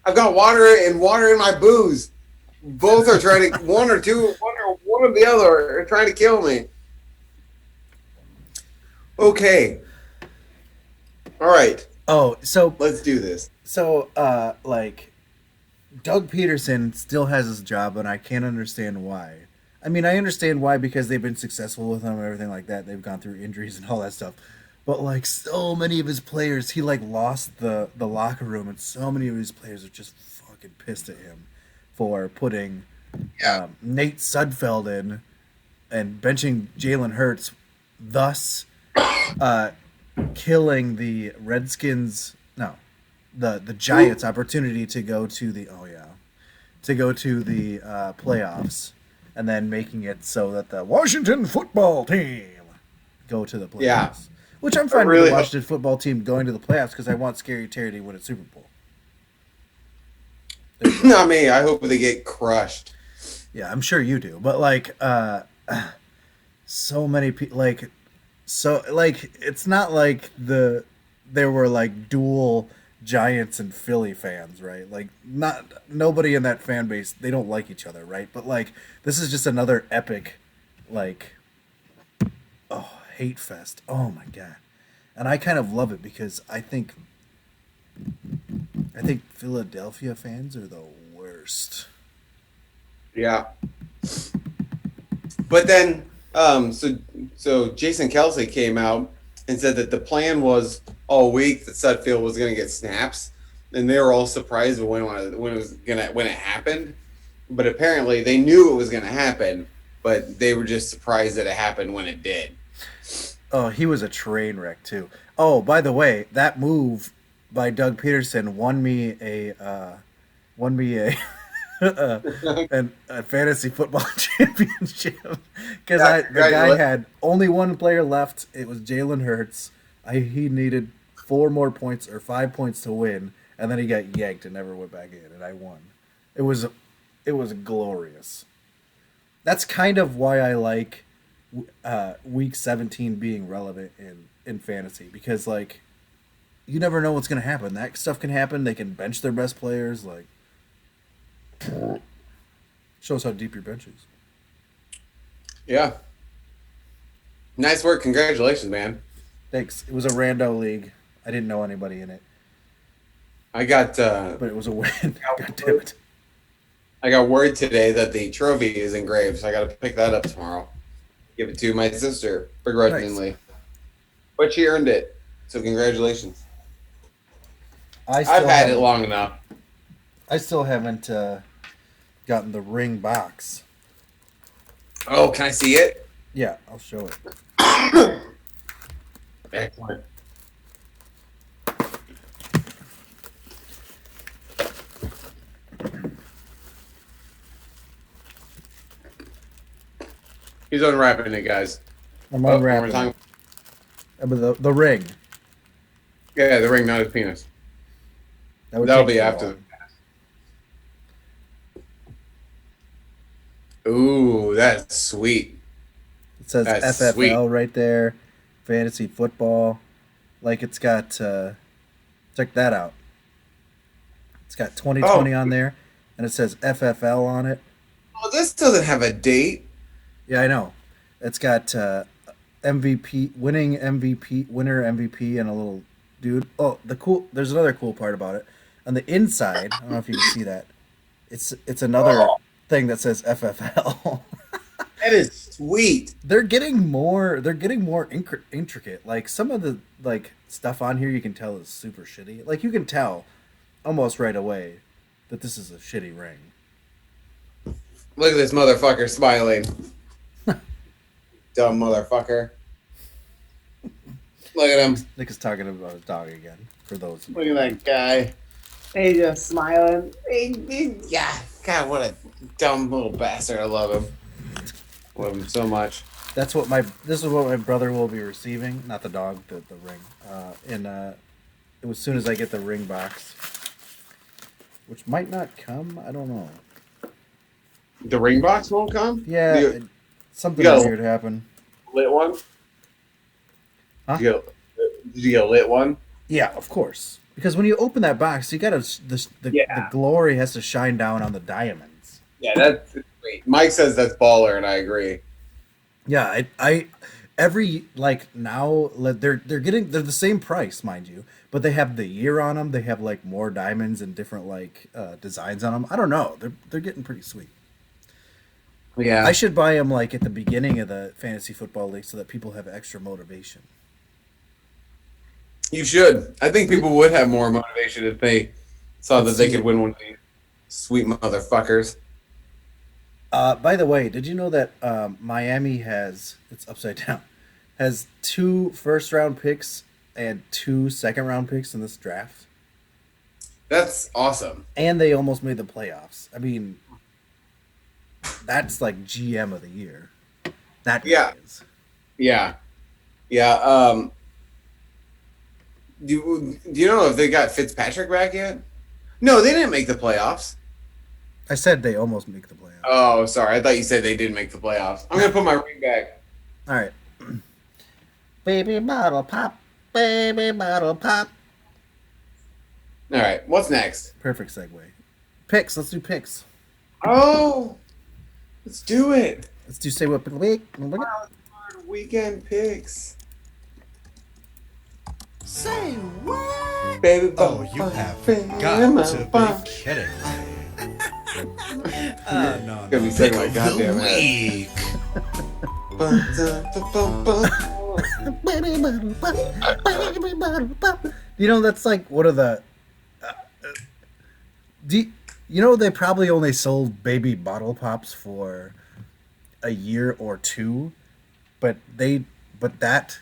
S2: I've got water in my booze. Both are trying to one or the other are trying to kill me. Okay. All right.
S3: Oh, so
S2: Let's do this.
S3: Doug Peterson still has his job, and I can't understand why. I mean, I understand why because they've been successful with him and everything like that. They've gone through injuries and all that stuff. But like so many of his players, he like lost the locker room, and so many of his players are just fucking pissed at him for putting Nate Sudfeld in and benching Jalen Hurts, thus killing the Redskins. No, the Giants' opportunity to go to the playoffs, and then making it so that the Washington football team go to the playoffs.
S2: Yeah.
S3: Which I'm fine
S2: really
S3: with the Washington football team going to the playoffs because I want Scary Terry to win a Super Bowl.
S2: Not me. I hope they get crushed.
S3: Yeah, I'm sure you do. But so many people it's not like there were like dual Giants and Philly fans, right? Like nobody in that fan base, they don't like each other, right? But like this is just another epic hate fest. Oh my god. And I kind of love it because I think Philadelphia fans are the worst.
S2: Yeah. But then So Jason Kelsey came out and said that the plan was all week that Sudfeld was going to get snaps, and they were all surprised when it happened. But apparently, they knew it was going to happen, but they were just surprised that it happened when it did.
S3: Oh, he was a train wreck too. Oh, by the way, that move by Doug Peterson won me a a fantasy football championship because the guy had only one player left. It was Jalen Hurts. He needed 4 more points or 5 points to win, and then he got yanked and never went back in, and I won. It was glorious. That's kind of why I like week 17 being relevant in fantasy, because like you never know what's gonna happen. That stuff can happen. They can bench their best players. Like, shows how deep your bench is.
S2: Yeah. Nice work. Congratulations, man.
S3: Thanks. It was a rando league. I didn't know anybody in it,
S2: I got
S3: but it was a win. God damn it.
S2: I got word today that the trophy is engraved, so I got to pick that up tomorrow. Give it to my sister begrudgingly, but she earned it. So congratulations. I've had it long enough.
S3: I still haven't gotten the ring box.
S2: Oh, can I see it?
S3: Yeah, I'll show it.
S2: Excellent. He's unwrapping it, guys.
S3: I'm unwrapping
S2: talking-
S3: it. But the ring.
S2: Yeah, the ring, not his penis.
S3: That'll
S2: That'll
S3: take
S2: be
S3: too
S2: after.
S3: long.
S2: Ooh, that's sweet.
S3: It says
S2: That's
S3: FFL
S2: sweet.
S3: right there. Fantasy football. Like it's got check that out. It's got 2020 on there, and it says FFL on it.
S2: Oh, this doesn't have a date.
S3: Yeah, I know. It's got MVP, winner MVP, and a little dude. Oh, there's another cool part about it. On the inside, I don't know if you can see that. It's another thing that says FFL.
S2: That is sweet.
S3: They're getting more intricate. Like some of the like stuff on here you can tell is super shitty. Like you can tell almost right away that this is a shitty ring.
S2: Look at this motherfucker smiling. Dumb motherfucker. Look at him.
S3: Nick is talking about his dog again. For those.
S2: Look at that guy. He's just smiling. Yeah. God, what a dumb little bastard. I love him. Love him so much.
S3: This is what my brother will be receiving. Not the dog, the ring. As soon as I get the ring box, which might not come. I don't know.
S2: The ring box won't come?
S3: Yeah, something weird happened.
S2: Lit one?
S3: Huh?
S2: Did you get a lit one?
S3: Yeah, of course. Because when you open that box, you gotta the glory has to shine down on the diamonds.
S2: Yeah, that's great. Mike says that's baller, and I agree.
S3: Yeah, I every like now they're the same price, mind you, but they have the year on them. They have like more diamonds and different like designs on them. I don't know. They're getting pretty sweet.
S2: Yeah,
S3: I should buy them like at the beginning of the fantasy football league so that people have extra motivation.
S2: you should. I think people would have more motivation if they saw that they could win one of these sweet motherfuckers.
S3: By the way, did you know that Miami it's upside down, has 2 first-round picks and 2 second-round picks in this draft?
S2: That's awesome.
S3: And they almost made the playoffs. I mean, that's like GM of the year. That guy is.
S2: Yeah. Do you know if they got Fitzpatrick back yet? No, they didn't make the playoffs.
S3: I said they almost make the playoffs.
S2: Oh, sorry. I thought you said they did make the playoffs. I'm gonna put my ring back.
S3: All right. Baby bottle pop, baby bottle pop.
S2: All right. What's next?
S3: Perfect segue. Picks. Let's do picks.
S2: Oh, let's do it.
S3: Let's do say what pick of the week.
S2: Weekend picks.
S4: Say what?
S2: Baby,
S4: Oh, you have got to be kidding me. No,
S2: Gonna be saying like
S4: Pick of the
S2: goddamn ass.
S4: week.
S3: You know, that's like one of the. You know, they probably only sold baby bottle pops for a year or two, but that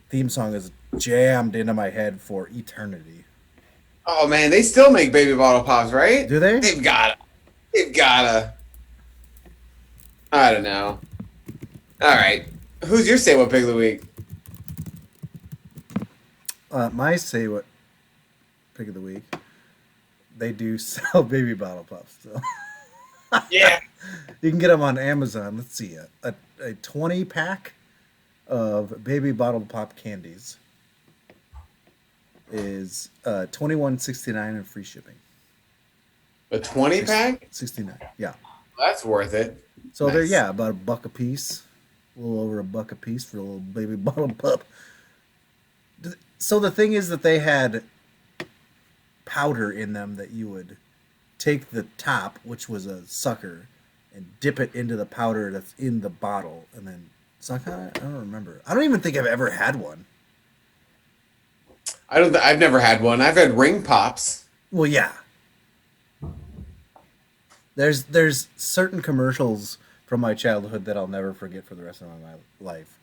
S3: theme song is jammed into my head for eternity.
S2: Oh man, they still make baby bottle pops, right?
S3: Do they?
S2: They've got to. They've got to. I don't know. All right. Who's your say what pick of the week?
S3: My say what pick of the week. They do sell baby bottle pops still.
S2: Yeah.
S3: You can get them on Amazon. Let's see, a 20-pack of baby bottle pop candies is $21.69 and free shipping.
S2: A 20-pack?
S3: 69, yeah.
S2: That's worth it.
S3: So they're
S2: Nice.
S3: about $1 a piece, a little over $1 a piece for a little baby bottle pup. So the thing is that they had powder in them that you would take the top, which was a sucker, and dip it into the powder that's in the bottle, and then suck on it. I don't remember. I don't even think I've ever had one.
S2: I've never had one. I've had ring pops.
S3: Well, yeah. There's certain commercials from my childhood that I'll never forget for the rest of my life.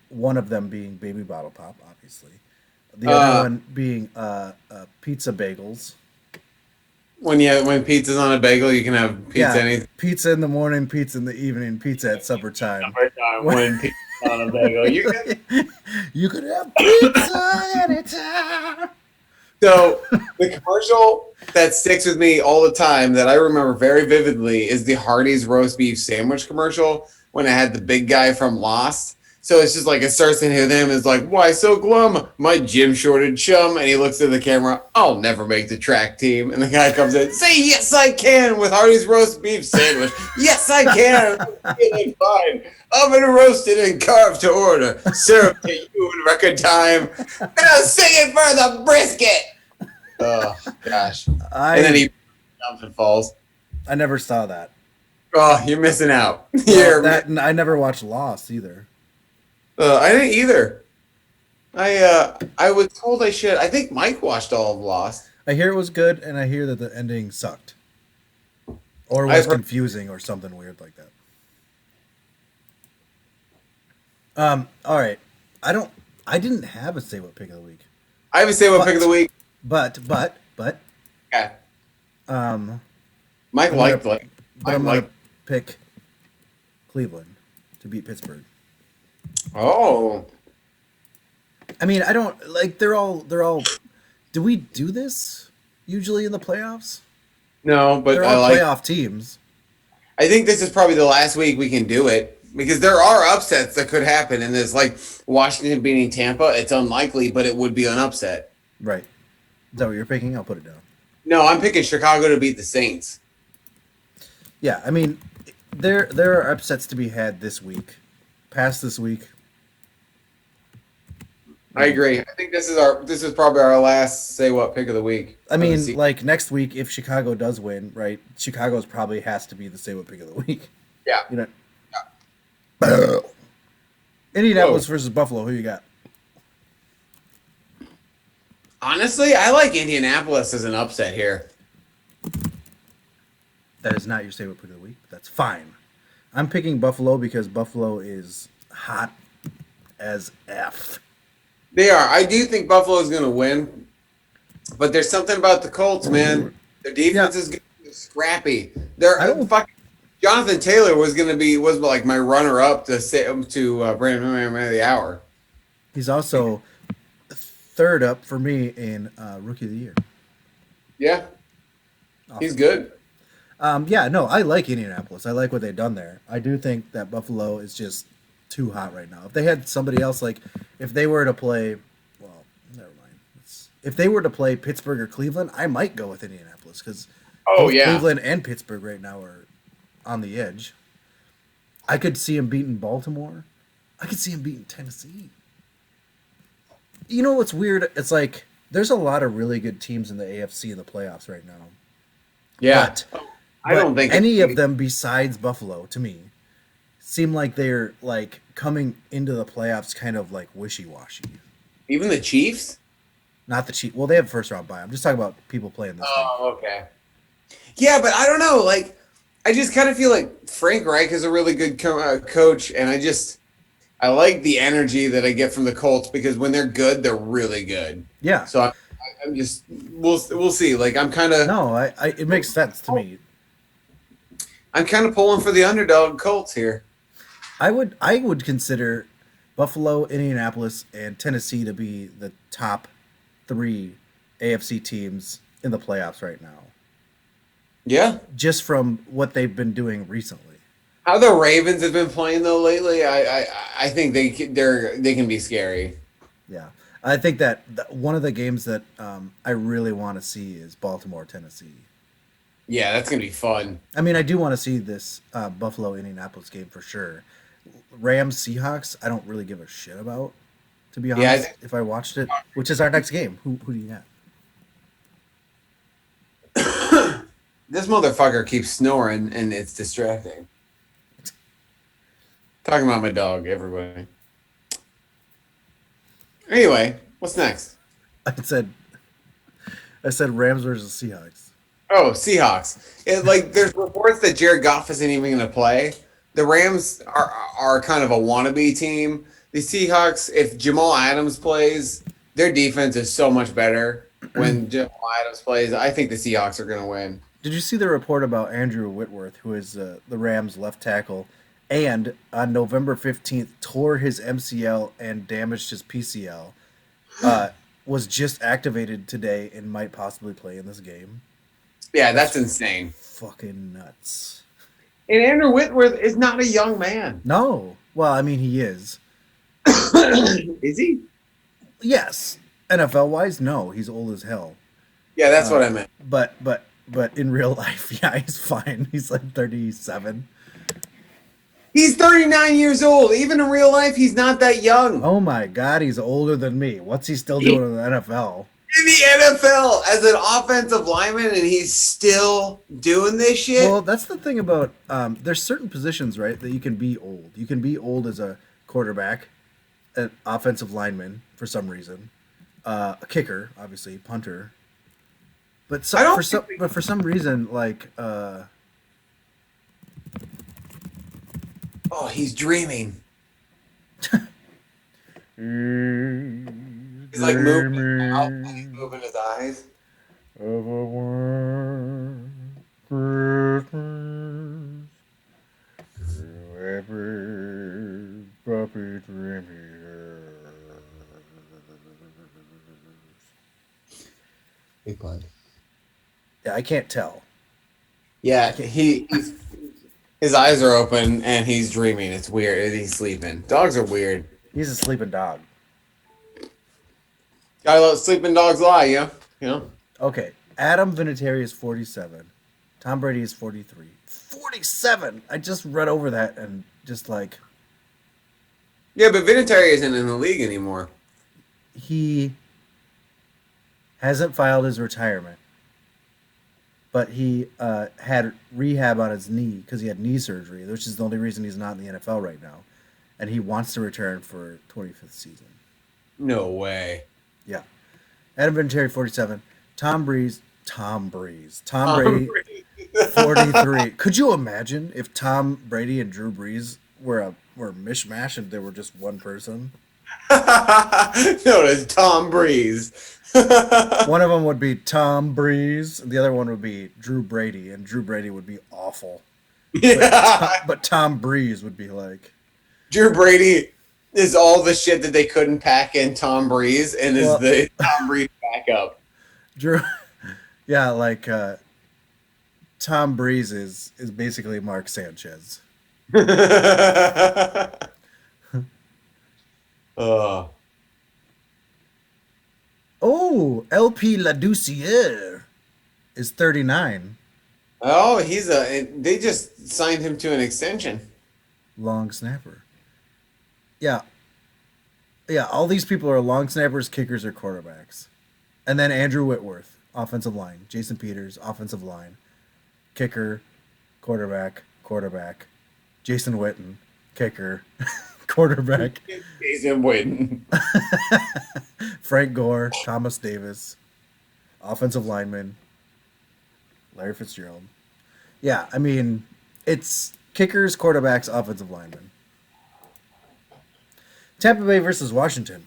S3: One of them being baby bottle pop, obviously. The other one being pizza bagels.
S2: When pizza's on a bagel, you can have pizza anything.
S3: Pizza in the morning, pizza in the evening, pizza at supper time.
S2: When pizza's on a bagel, you can.
S3: You could have pizza anytime.
S2: So the commercial that sticks with me all the time that I remember very vividly is the Hardee's roast beef sandwich commercial when it had the big guy from Lost. So it's just like it starts in with him. It's like, why so glum? My gym shorted chum. And he looks at the camera. I'll never make the track team. And the guy comes in. Say yes, I can with Hardee's roast beef sandwich. Yes, I can. Feeling fine. Oven roasted and carved to order. Served to you in record time. And I'm singing for the brisket. Oh gosh. And then he jumps and falls.
S3: I never saw that.
S2: Oh, you're missing out.
S3: I never watched Lost either.
S2: I didn't either. I was told I should. I think Mike watched all of Lost.
S3: I hear it was good, and I hear that the ending sucked, or was confusing, or something weird like that. All right. I didn't have a say what pick of the week.
S2: I have a say what pick of the week.
S3: But.
S2: Okay. Mike
S3: I'm
S2: liked
S3: gonna-
S2: it.
S3: But I'm gonna pick Cleveland to beat Pittsburgh.
S2: Oh.
S3: I mean, I don't like. They're all. Do we do this usually in the playoffs?
S2: No, but
S3: They're
S2: I
S3: all
S2: like.
S3: playoff teams.
S2: I think this is probably the last week we can do it because there are upsets that could happen, and there's like Washington beating Tampa. It's unlikely, but it would be an upset.
S3: Right. Is that what you're picking? I'll put it down.
S2: No, I'm picking Chicago to beat the Saints.
S3: Yeah, I mean, there are upsets to be had this week, past this week.
S2: I agree. I think this is probably our last say what pick of the week.
S3: I mean, like next week, if Chicago does win, right? Chicago's probably has to be the say what pick of the week.
S2: Yeah.
S3: You know. Indianapolis versus Buffalo. Who you got?
S2: Honestly, I like Indianapolis as an upset here.
S3: That is not your say what pick of the week. But that's fine. I'm picking Buffalo because Buffalo is hot as F.
S2: They are. I do think Buffalo is going to win, but there's something about the Colts, man. Their defense is scrappy. Fucking Jonathan Taylor was like my runner up to Brandon Man of the Hour.
S3: He's also third up for me in Rookie of the Year.
S2: Yeah,
S3: Awesome.
S2: he's good.
S3: I like Indianapolis. I like what they've done there. I do think that Buffalo is just too hot right now. If they had somebody else, like if they were to play, well, never mind. If they were to play Pittsburgh or Cleveland, I might go with Indianapolis because Cleveland and Pittsburgh right now are on the edge. I could see him beating Baltimore. I could see him beating Tennessee. You know what's weird? It's like there's a lot of really good teams in the AFC in the playoffs right now.
S2: Yeah,
S3: But
S2: I don't think
S3: any of them besides Buffalo, to me, seem like they're like coming into the playoffs kind of like wishy-washy.
S2: Even the Chiefs?
S3: Not the Chiefs. Well, they have first round bye. I'm just talking about people playing this game.
S2: Oh, okay. Yeah, but I don't know. Like, I just kind of feel like Frank Reich is a really good coach, and I like the energy that I get from the Colts because when they're good, they're really good.
S3: Yeah.
S2: So I'm just we'll see. Like I'm kind of
S3: No, it makes sense to me.
S2: I'm kind of pulling for the underdog Colts here.
S3: I would consider Buffalo, Indianapolis, and Tennessee to be the top 3 AFC teams in the playoffs right now.
S2: Yeah.
S3: Just from what they've been doing recently.
S2: How the Ravens have been playing though lately, I think they can be scary.
S3: Yeah, I think that one of the games that I really want to see is Baltimore, Tennessee.
S2: Yeah, that's gonna be fun.
S3: I mean, I do want to see this Buffalo Indianapolis game for sure. Rams Seahawks, I don't really give a shit about, to be honest. If I watched it, which is our next game, who do you got?
S2: This motherfucker keeps snoring and it's distracting. Talking about my dog, everybody. Anyway, what's next?
S3: I said Rams versus Seahawks.
S2: Oh, Seahawks. There's reports that Jared Goff isn't even going to play. The Rams are kind of a wannabe team. The Seahawks, if Jamal Adams plays, their defense is so much better when Jamal Adams plays. I think the Seahawks are going to win.
S3: Did you see the report about Andrew Whitworth, who is the Rams left tackle, and on November 15th tore his MCL and damaged his PCL, was just activated today and might possibly play in this game?
S2: Yeah, that's insane.
S3: Fucking nuts.
S2: And Andrew Whitworth is not a young man.
S3: No. Well, I mean, he is.
S2: Is he?
S3: Yes. NFL-wise, no. He's old as hell.
S2: Yeah, that's what I meant.
S3: But in real life, yeah, he's fine. He's like 37.
S2: He's 39 years old. Even in real life, he's not that young.
S3: Oh my God, he's older than me. What's he still doing in the NFL?
S2: In the NFL as an offensive lineman, and he's still doing this shit?
S3: Well, that's the thing about there's certain positions, right, that you can be old. You can be old as a quarterback, an offensive lineman for some reason, a kicker, obviously, punter. But for some reason, like
S2: oh, he's dreaming. He's like moving his mouth and he's moving his eyes.
S3: Of a warm Christmas, every puppy dreaming.
S2: Big pun.
S3: Yeah, I can't tell.
S2: Yeah, his eyes are open and he's dreaming. It's weird. He's sleeping. Dogs are weird.
S3: He's a sleeping dog.
S2: Gotta let sleeping dogs lie, yeah. You know?
S3: Okay, Adam Vinatieri is 47. Tom Brady is 43. 47! I just read over that and just like...
S2: Yeah, but Vinatieri isn't in the league anymore.
S3: He hasn't filed his retirement. But he had rehab on his knee because he had knee surgery, which is the only reason he's not in the NFL right now. And he wants to return for 25th season.
S2: No way.
S3: Yeah. Adam Vinatieri, 47. Tom Brady, 43. Could you imagine if Tom Brady and Drew Brees were a mishmash and they were just one person?
S2: No, it's Tom Breeze.
S3: One of them would be Tom Breeze, the other one would be Drew Brady, and Drew Brady would be awful.
S2: Yeah.
S3: But Tom Breeze would be like...
S2: Drew Brady is all the shit that they couldn't pack in Tom Breeze and is the Tom Breeze backup.
S3: Drew, yeah, like Tom Breeze is basically Mark Sanchez. Oh, LP Ladouceur is 39.
S2: Oh, they just signed him to an extension.
S3: Long snapper. Yeah. Yeah, all these people are long snappers, kickers, or quarterbacks. And then Andrew Whitworth, offensive line. Jason Peters, offensive line. Kicker, quarterback. Jason Witten, kicker, quarterback,
S2: Jason Witten.
S3: Frank Gore, Thomas Davis, offensive lineman, Larry Fitzgerald. Yeah, I mean, it's kickers, quarterbacks, offensive linemen. Tampa Bay versus Washington.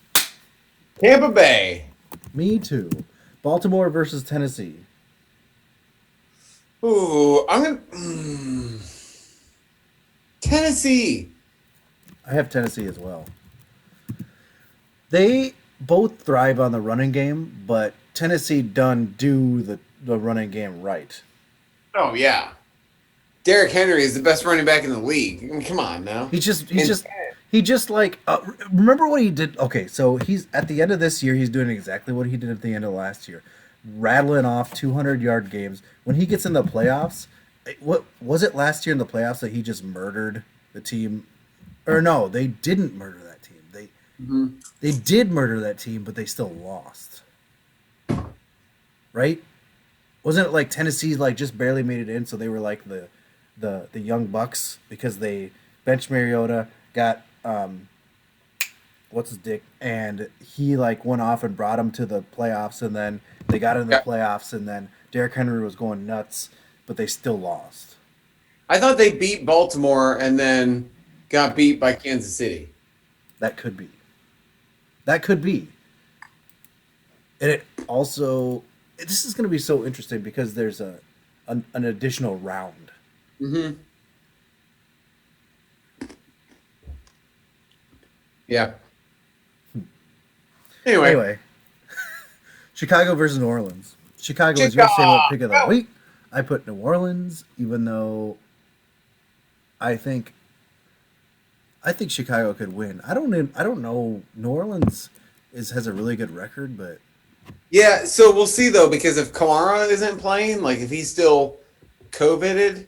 S2: Tampa Bay.
S3: Me too. Baltimore versus Tennessee.
S2: Ooh, I'm gonna Tennessee.
S3: I have Tennessee as well. They both thrive on the running game, but Tennessee done do the running game right.
S2: Oh yeah. Derrick Henry is the best running back in the league. I mean, come on now.
S3: He just like remember what he did. Okay, so he's at the end of this year. He's doing exactly what he did at the end of last year, rattling off 200-yard games. When he gets in the playoffs, what was it last year in the playoffs that he just murdered the team? Or no, they didn't murder that team. They did murder that team, but they still lost. Right? Wasn't it like Tennessee like just barely made it in, so they were like the young bucks because they benched Mariota, got what's his dick, and he like went off and brought them to the playoffs, and then they got in the playoffs, and then Derrick Henry was going nuts, but they still lost.
S2: I thought they beat Baltimore and then got beat by Kansas City.
S3: That could be. That could be. And it also, this is going to be so interesting because there's an additional round.
S2: Mm-hmm. Yeah. Anyway.
S3: Chicago versus New Orleans. Chicago is your favorite pick of the week. I put New Orleans, even though I think Chicago could win. I don't know. New Orleans has a really good record, but
S2: yeah. So we'll see though, because if Kamara isn't playing, like if he's still COVID,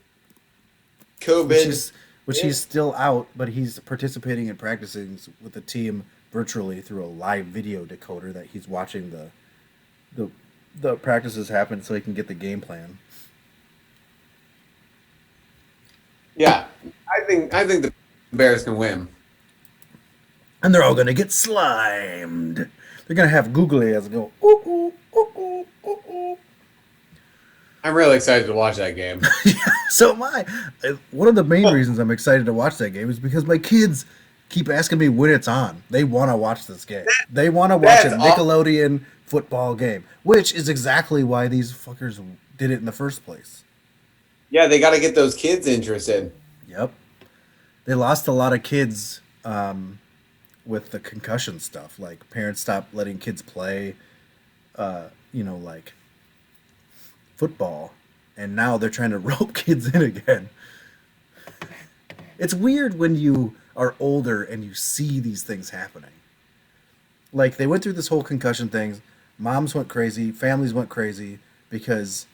S3: which he's still out, but he's participating in practicing with the team virtually through a live video decoder that he's watching the practices happen so he can get the game plan.
S2: Yeah, I think the Bears can win.
S3: And they're all going to get slimed. They're going to have googly eyes go, ooh, ooh, ooh, ooh, ooh, ooh.
S2: I'm really excited to watch that game.
S3: So am I. One of the main reasons I'm excited to watch that game is because my kids keep asking me when it's on. They want to watch this game. They want to watch a Nickelodeon football game, which is exactly why these fuckers did it in the first place.
S2: Yeah, they got to get those kids interested.
S3: Yep. They lost a lot of kids with the concussion stuff. Like parents stopped letting kids play, like football, and now they're trying to rope kids in again. It's weird when you are older and you see these things happening. Like they went through this whole concussion thing. Moms went crazy. Families went crazy because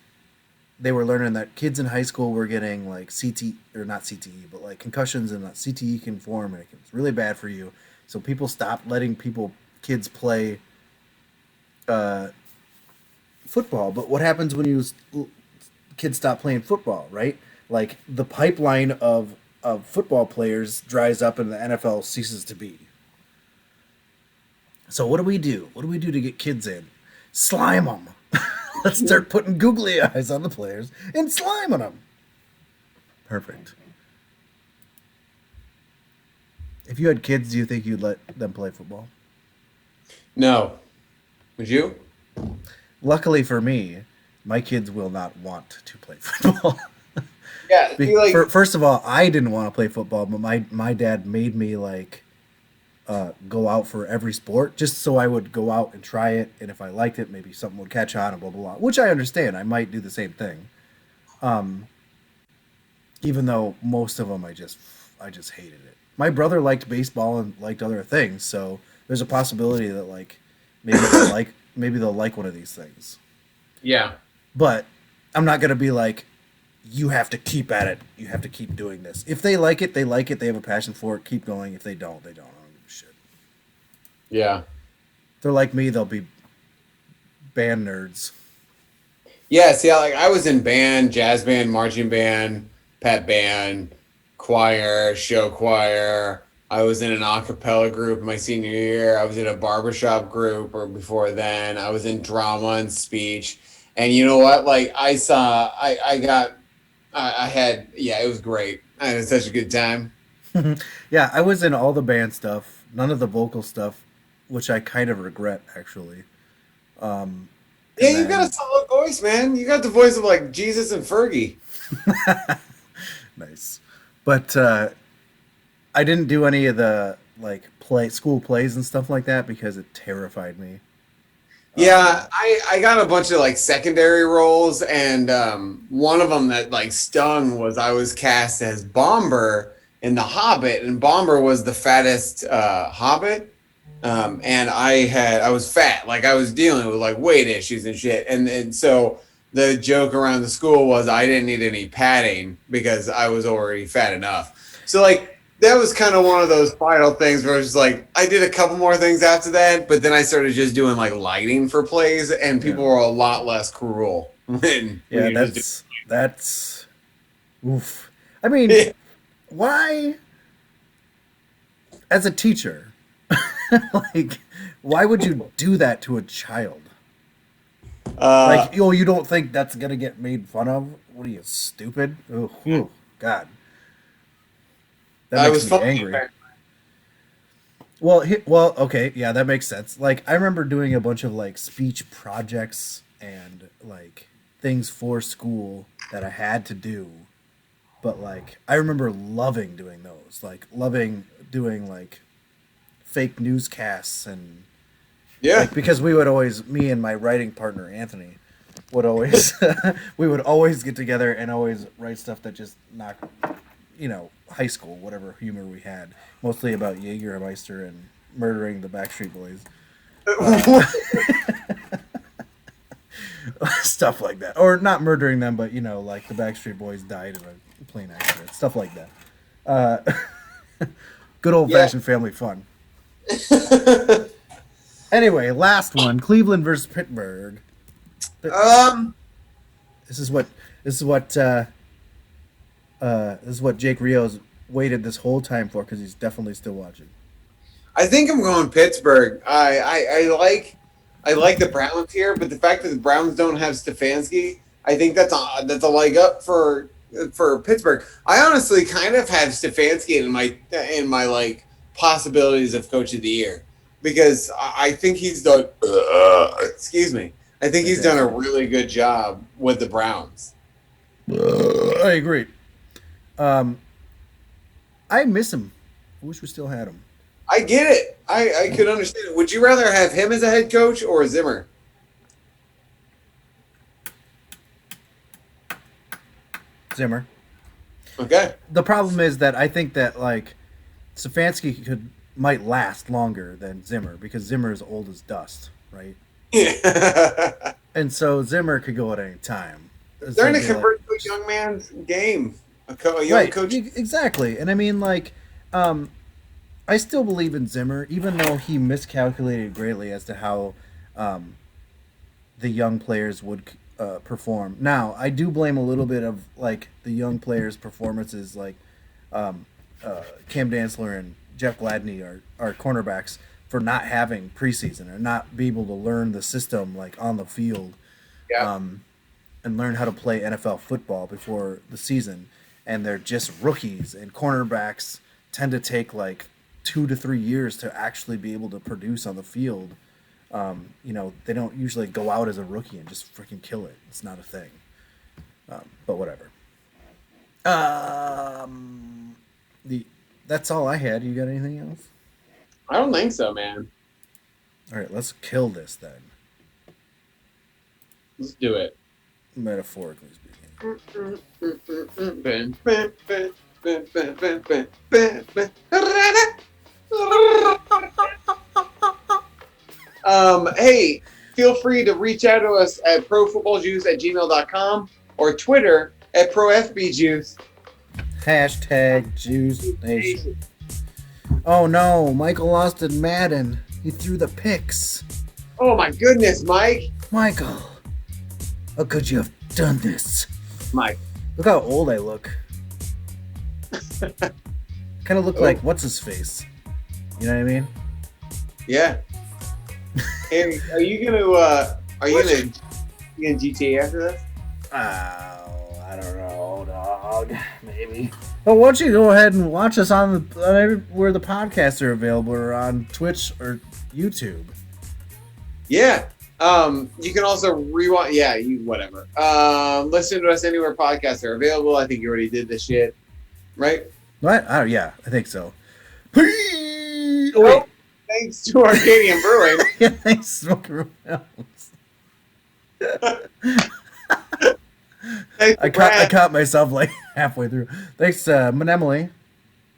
S3: they were learning that kids in high school were getting like not CTE, but like concussions, and that CTE can form and it's really bad for you. So people stopped letting kids play football. But what happens when kids stop playing football, right? Like the pipeline of football players dries up and the NFL ceases to be. So what do we do? What do we do to get kids in? Slime them. Let's start putting googly eyes on the players and sliming them. Perfect. If you had kids, do you think you'd let them play football?
S2: No. Would you?
S3: Luckily for me, my kids will not want to play football.
S2: Yeah.
S3: First of all, I didn't want to play football, but my dad made me go out for every sport just so I would go out and try it, and if I liked it, maybe something would catch on and blah blah blah. Which I understand. I might do the same thing. Even though most of them I just hated it. My brother liked baseball and liked other things, so there's a possibility that maybe they'll like one of these things.
S2: Yeah.
S3: But I'm not gonna be like, you have to keep at it. You have to keep doing this. If they like it, they like it. They have a passion for it. Keep going. If they don't, they don't. I don't give a shit.
S2: Yeah.
S3: If they're like me, they'll be band nerds.
S2: Yeah, see, I was in band, jazz band, marching band, pep band, choir, show choir. I was in an a cappella group my senior year. I was in a barbershop group, or before then, I was in drama and speech. And you know what? Like I had, yeah, it was great. I had such a good time.
S3: Yeah, I was in all the band stuff, none of the vocal stuff, which I kind of regret actually. Um,
S2: Yeah,
S3: and
S2: you got
S3: then
S2: a solid voice, man. You got the voice of like Jesus and Fergie.
S3: nice, but I didn't do any of the like school plays and stuff like that because it terrified me.
S2: Yeah, I got a bunch of like secondary roles, and one of them that like stung was I was cast as Bomber in The Hobbit, and Bomber was the fattest Hobbit, and I was fat, like I was dealing with like weight issues and shit, and so the joke around the school was I didn't need any padding because I was already fat enough. So like that was kind of one of those final things where it was just like I did a couple more things after that, but then I started just doing like lighting for plays, and people were a lot less cruel.
S3: Yeah, that's oof. I mean, why, as a teacher, like, why would you do that to a child? Like, you don't think that's gonna get made fun of? What are you, stupid? Oh, God. That
S2: I
S3: makes
S2: was
S3: me
S2: funny.
S3: angry. Well, okay, yeah, that makes sense. Like, I remember doing a bunch of like speech projects and like things for school that I had to do, but like I remember loving doing those, like loving doing like fake newscasts and
S2: Yeah,
S3: like because we would always, me and my writing partner Anthony would always we would always get together and always write stuff that just knocked, high school, whatever humor we had, mostly about Jägermeister and murdering the Backstreet Boys, stuff like that, or not murdering them, but like the Backstreet Boys died in a plane accident, stuff like that. Good old fashioned family fun. Anyway, last one: Cleveland versus Pittsburgh. This is what Jake Rio's waited this whole time for, because he's definitely still watching.
S2: I think I'm going Pittsburgh. I like the Browns here, but the fact that the Browns don't have Stefanski, I think that's a leg up for Pittsburgh. I honestly kind of have Stefanski in my like possibilities of coach of the year, because I think he's done. Excuse me. I think he's done a really good job with the Browns.
S3: I agree. I miss him. I wish we still had him.
S2: I get it. I could understand it. Would you rather have him as a head coach or Zimmer?
S3: Zimmer.
S2: Okay.
S3: The problem is that I think that like Stefanski might last longer than Zimmer, because Zimmer is old as dust, right?
S2: Yeah.
S3: And so Zimmer could go at any time.
S2: They're going to convert to a young man's game. A young coach.
S3: Exactly. And I mean, like, I still believe in Zimmer, even though he miscalculated greatly as to how the young players would perform. Now, I do blame a little bit of like the young players' performances, like Cam Dantzler and Jeff Gladney, are cornerbacks, for not having preseason or not be able to learn the system like on the field, and learn how to play NFL football before the season. And they're just rookies, and cornerbacks tend to take like 2 to 3 years to actually be able to produce on the field. They don't usually go out as a rookie and just freaking kill it. It's not a thing. But whatever. That's all I had. You got anything else?
S2: I don't think so, man.
S3: All right, let's kill this then.
S2: Let's do it.
S3: Metaphorically speaking.
S2: Hey, feel free to reach out to us at profootballjuice@gmail.com or Twitter at profbjuice.
S3: Hashtag Juice Nation. Oh no, Michael lost in Madden. He threw the picks.
S2: Oh my goodness, Mike.
S3: Michael, how could you have done this?
S2: Mike.
S3: Look how old I look. Kind of look like what's his face. You know what I mean?
S2: Yeah. Hey, are you gonna GTA after this?
S3: Oh, I don't know, dog. Maybe. But why don't you go ahead and watch us on where the podcasts are available, or on Twitch or YouTube?
S2: Yeah. You can also rewind. Yeah, whatever. Listen to us anywhere podcasts are available. I think you already did this shit, right?
S3: What? Oh, yeah, I think so. Oh, wait.
S2: Thanks to Arcadian Brewing.
S3: Yeah, thanks, Smoking Room Films. I caught myself like halfway through. Thanks, Emily.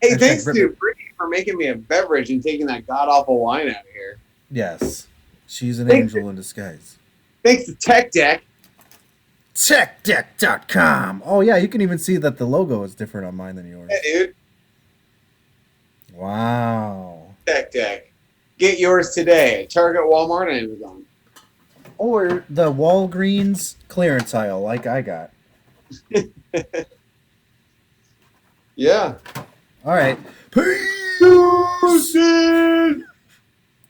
S2: Hey, thanks to Brittany for making me a beverage and taking that god awful wine out of here.
S3: Yes, she's an angel in disguise.
S2: Thanks to Tech Deck.
S3: TechDeck.com. Oh yeah, you can even see that the logo is different on mine than yours.
S2: Yeah, dude.
S3: Wow.
S2: Tech Deck. Get yours today at Target, Walmart, and Amazon.
S3: Or the Walgreens clearance aisle, like I got.
S2: Yeah.
S3: All right.
S2: Peace.